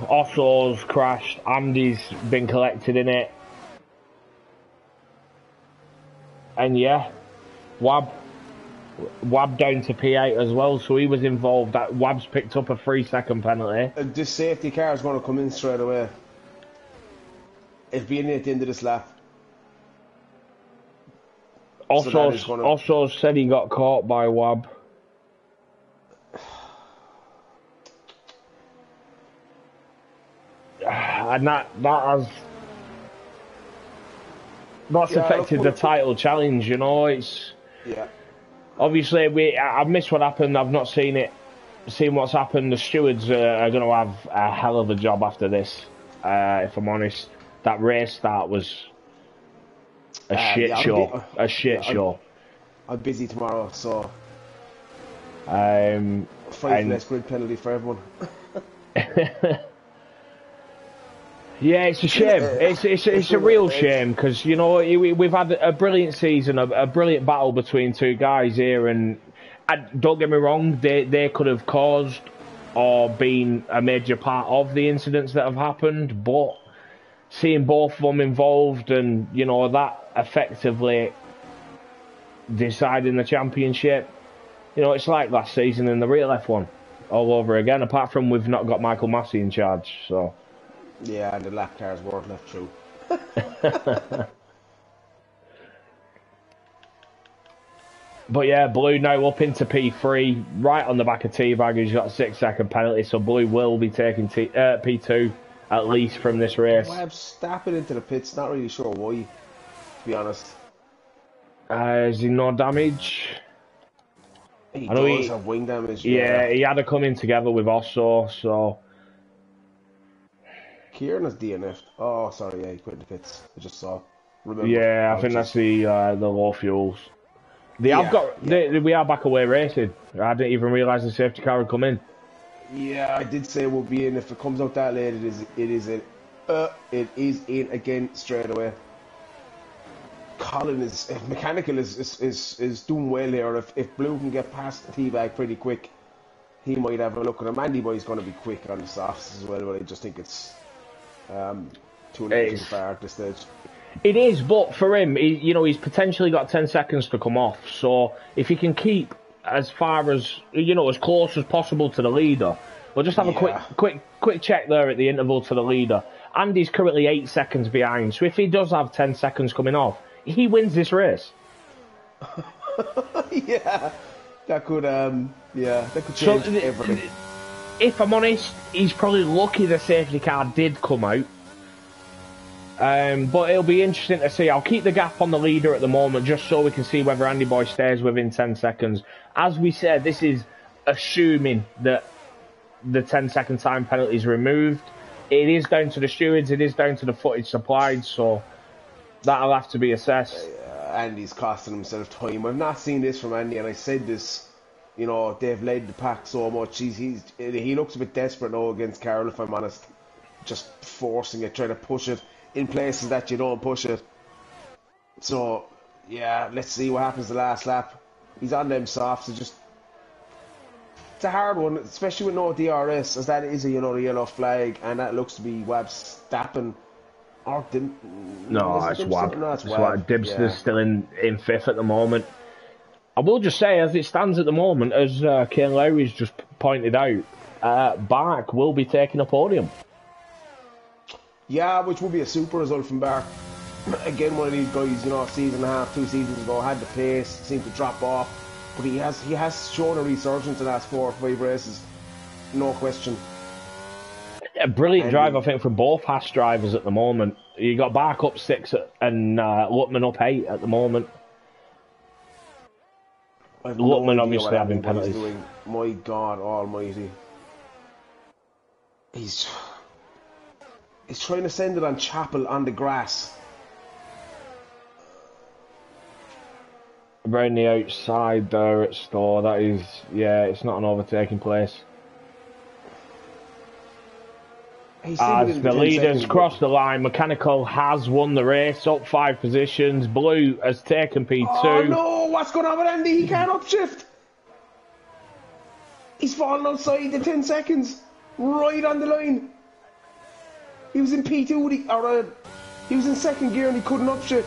Osso's crashed. Andy's been collected in it. And yeah, Wab down to P8 as well, so he was involved. Wab's picked up a 3-second penalty. This safety car is going to come in straight away. It'll be in at the end of this lap. Also said he got caught by Wab. And that's affected the title challenge, you know. It's obviously I've missed what happened. I've not seen what's happened. The stewards are going to have a hell of a job after this. If I'm honest, that race start was a shit show. A shit show. I'm busy tomorrow, so less grid penalty for everyone. Yeah, it's a shame. It's a real shame because, you know, we've had a brilliant season, a brilliant battle between two guys here, and don't get me wrong, they could have caused or been a major part of the incidents that have happened, but seeing both of them involved and, you know, that effectively deciding the championship, you know, it's like last season in the real F1 all over again, apart from we've not got Michael Massey in charge, so... Yeah, and the lap cars weren't left through. But yeah, Blue now up into P3, right on the back of T-Bag, who's got a 6-second penalty, so Blue will be taking P2, at least, from this race. Webb snapping into the pits, not really sure why, to be honest. Is he no damage? He does have wing damage. Yeah, he had to come in together with Osso, so... Kieran has DNF. Oh, sorry, yeah, he quit the pits. I just saw. Remember, yeah, I think that's the low fuels. We are back away racing. I didn't even realise the safety car would come in. Yeah, I did say we'll be in. If it comes out that late, it is in again straight away. Colin is mechanical is doing well here. If Blue can get past the T-Bag pretty quick, he might have a look at him. Andy Boy's going to be quick on the softs as well, but I just think it's too far at this stage. It is, but for him, he's potentially got 10 seconds to come off. So if he can keep as far as, as close as possible to the leader, we'll just have a quick check there at the interval to the leader. Andy's currently 8 seconds behind, so if he does have 10 seconds coming off, he wins this race. Yeah, that could change everything. If I'm honest, he's probably lucky the safety car did come out. But it'll be interesting to see. I'll keep the gap on the leader at the moment just so we can see whether Andy Boy stays within 10 seconds. As we said, this is assuming that the 10-second time penalty is removed. It is down to the stewards, it is down to the footage supplied, so that'll have to be assessed. Andy's costing himself time. I've not seen this from Andy, and I said this, they've led the pack so much. He looks a bit desperate now against Carroll, if I'm honest. Just forcing it, trying to push it in places that you don't push it. So, yeah, let's see what happens the last lap. He's on them softs. It's a hard one, especially with no DRS, as that is a yellow flag, and that looks to be Wab Stappen. Or No, it's Wab. No, it's Wab. Dibster's still in 5th at the moment. I will just say, as it stands at the moment, as Kane Lowry's just pointed out, Bark will be taking a podium. Yeah, which would be a super result from Bark. Again, one of these guys, a season and a half, 2 seasons ago, had the pace, seemed to drop off, but he has shown a resurgence in the last 4 or 5 races, no question. A brilliant drive, I think, from both Haas drivers at the moment. You got Bark up 6 and Lutman up 8 at the moment. Lutman obviously having penalties. My God Almighty, he's trying to send it on Chapel on the grass. Around the outside there at Store, that is, it's not an overtaking place. He's still As within the the 10 leaders seconds. cross the line, Mechanical has won the race, up 5 positions. Blue has taken P2. Oh no, what's going on with Andy? He can't upshift. He's fallen outside the 10 seconds. Right on the line. He was in P2, he was in second gear and he couldn't upshift.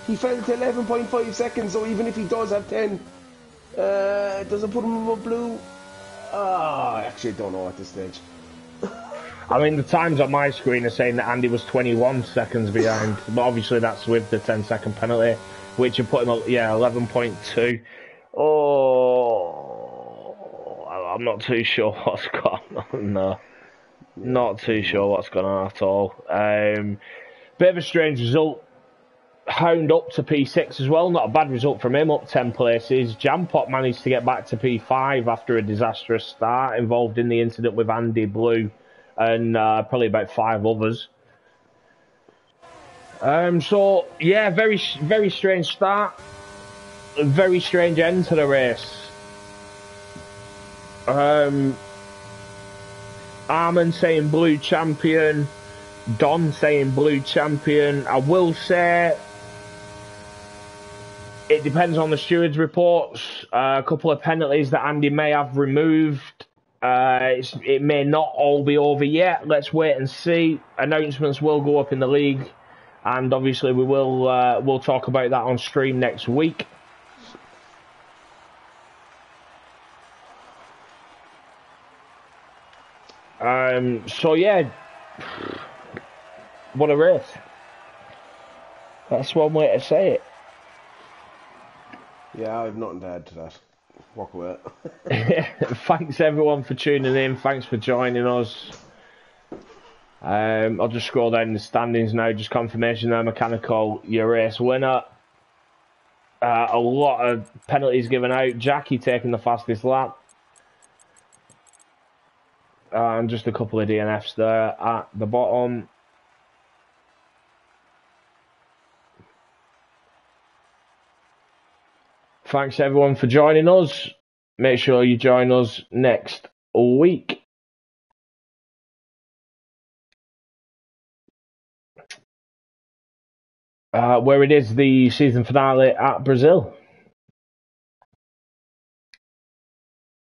He fell to 11.5 seconds, so even if he does have 10, it doesn't put him above Blue. I actually don't know at this stage. I mean, the times on my screen are saying that Andy was 21 seconds behind, but obviously that's with the 10-second penalty, which would put him at, 11.2. Oh, I'm not too sure what's going on, no. Not too sure what's going on at all. Bit of a strange result. Hound up to P6 as well, not a bad result from him, up 10 places. Jampot managed to get back to P5 after a disastrous start, involved in the incident with Andy, Blue, and probably about 5 others. So, yeah, very strange start. A very strange end to the race. Armin saying Blue champion. Don saying Blue champion. I will say it depends on the stewards' reports. A couple of penalties that Andy may have removed. It may not all be over yet. Let's wait and see. Announcements will go up in the league, and obviously we'll talk about that on stream next week. So yeah, what a race. That's one way to say it. Yeah, I have nothing to add to that. Walk away. Thanks everyone for tuning in. Thanks for joining us. I'll just scroll down the standings now. Just confirmation there, Mechanical, your race winner. A lot of penalties given out. Jackie taking the fastest lap. And just a couple of DNFs there at the bottom. Thanks everyone for joining us. Make sure you join us next week. Where it is the season finale at Brazil.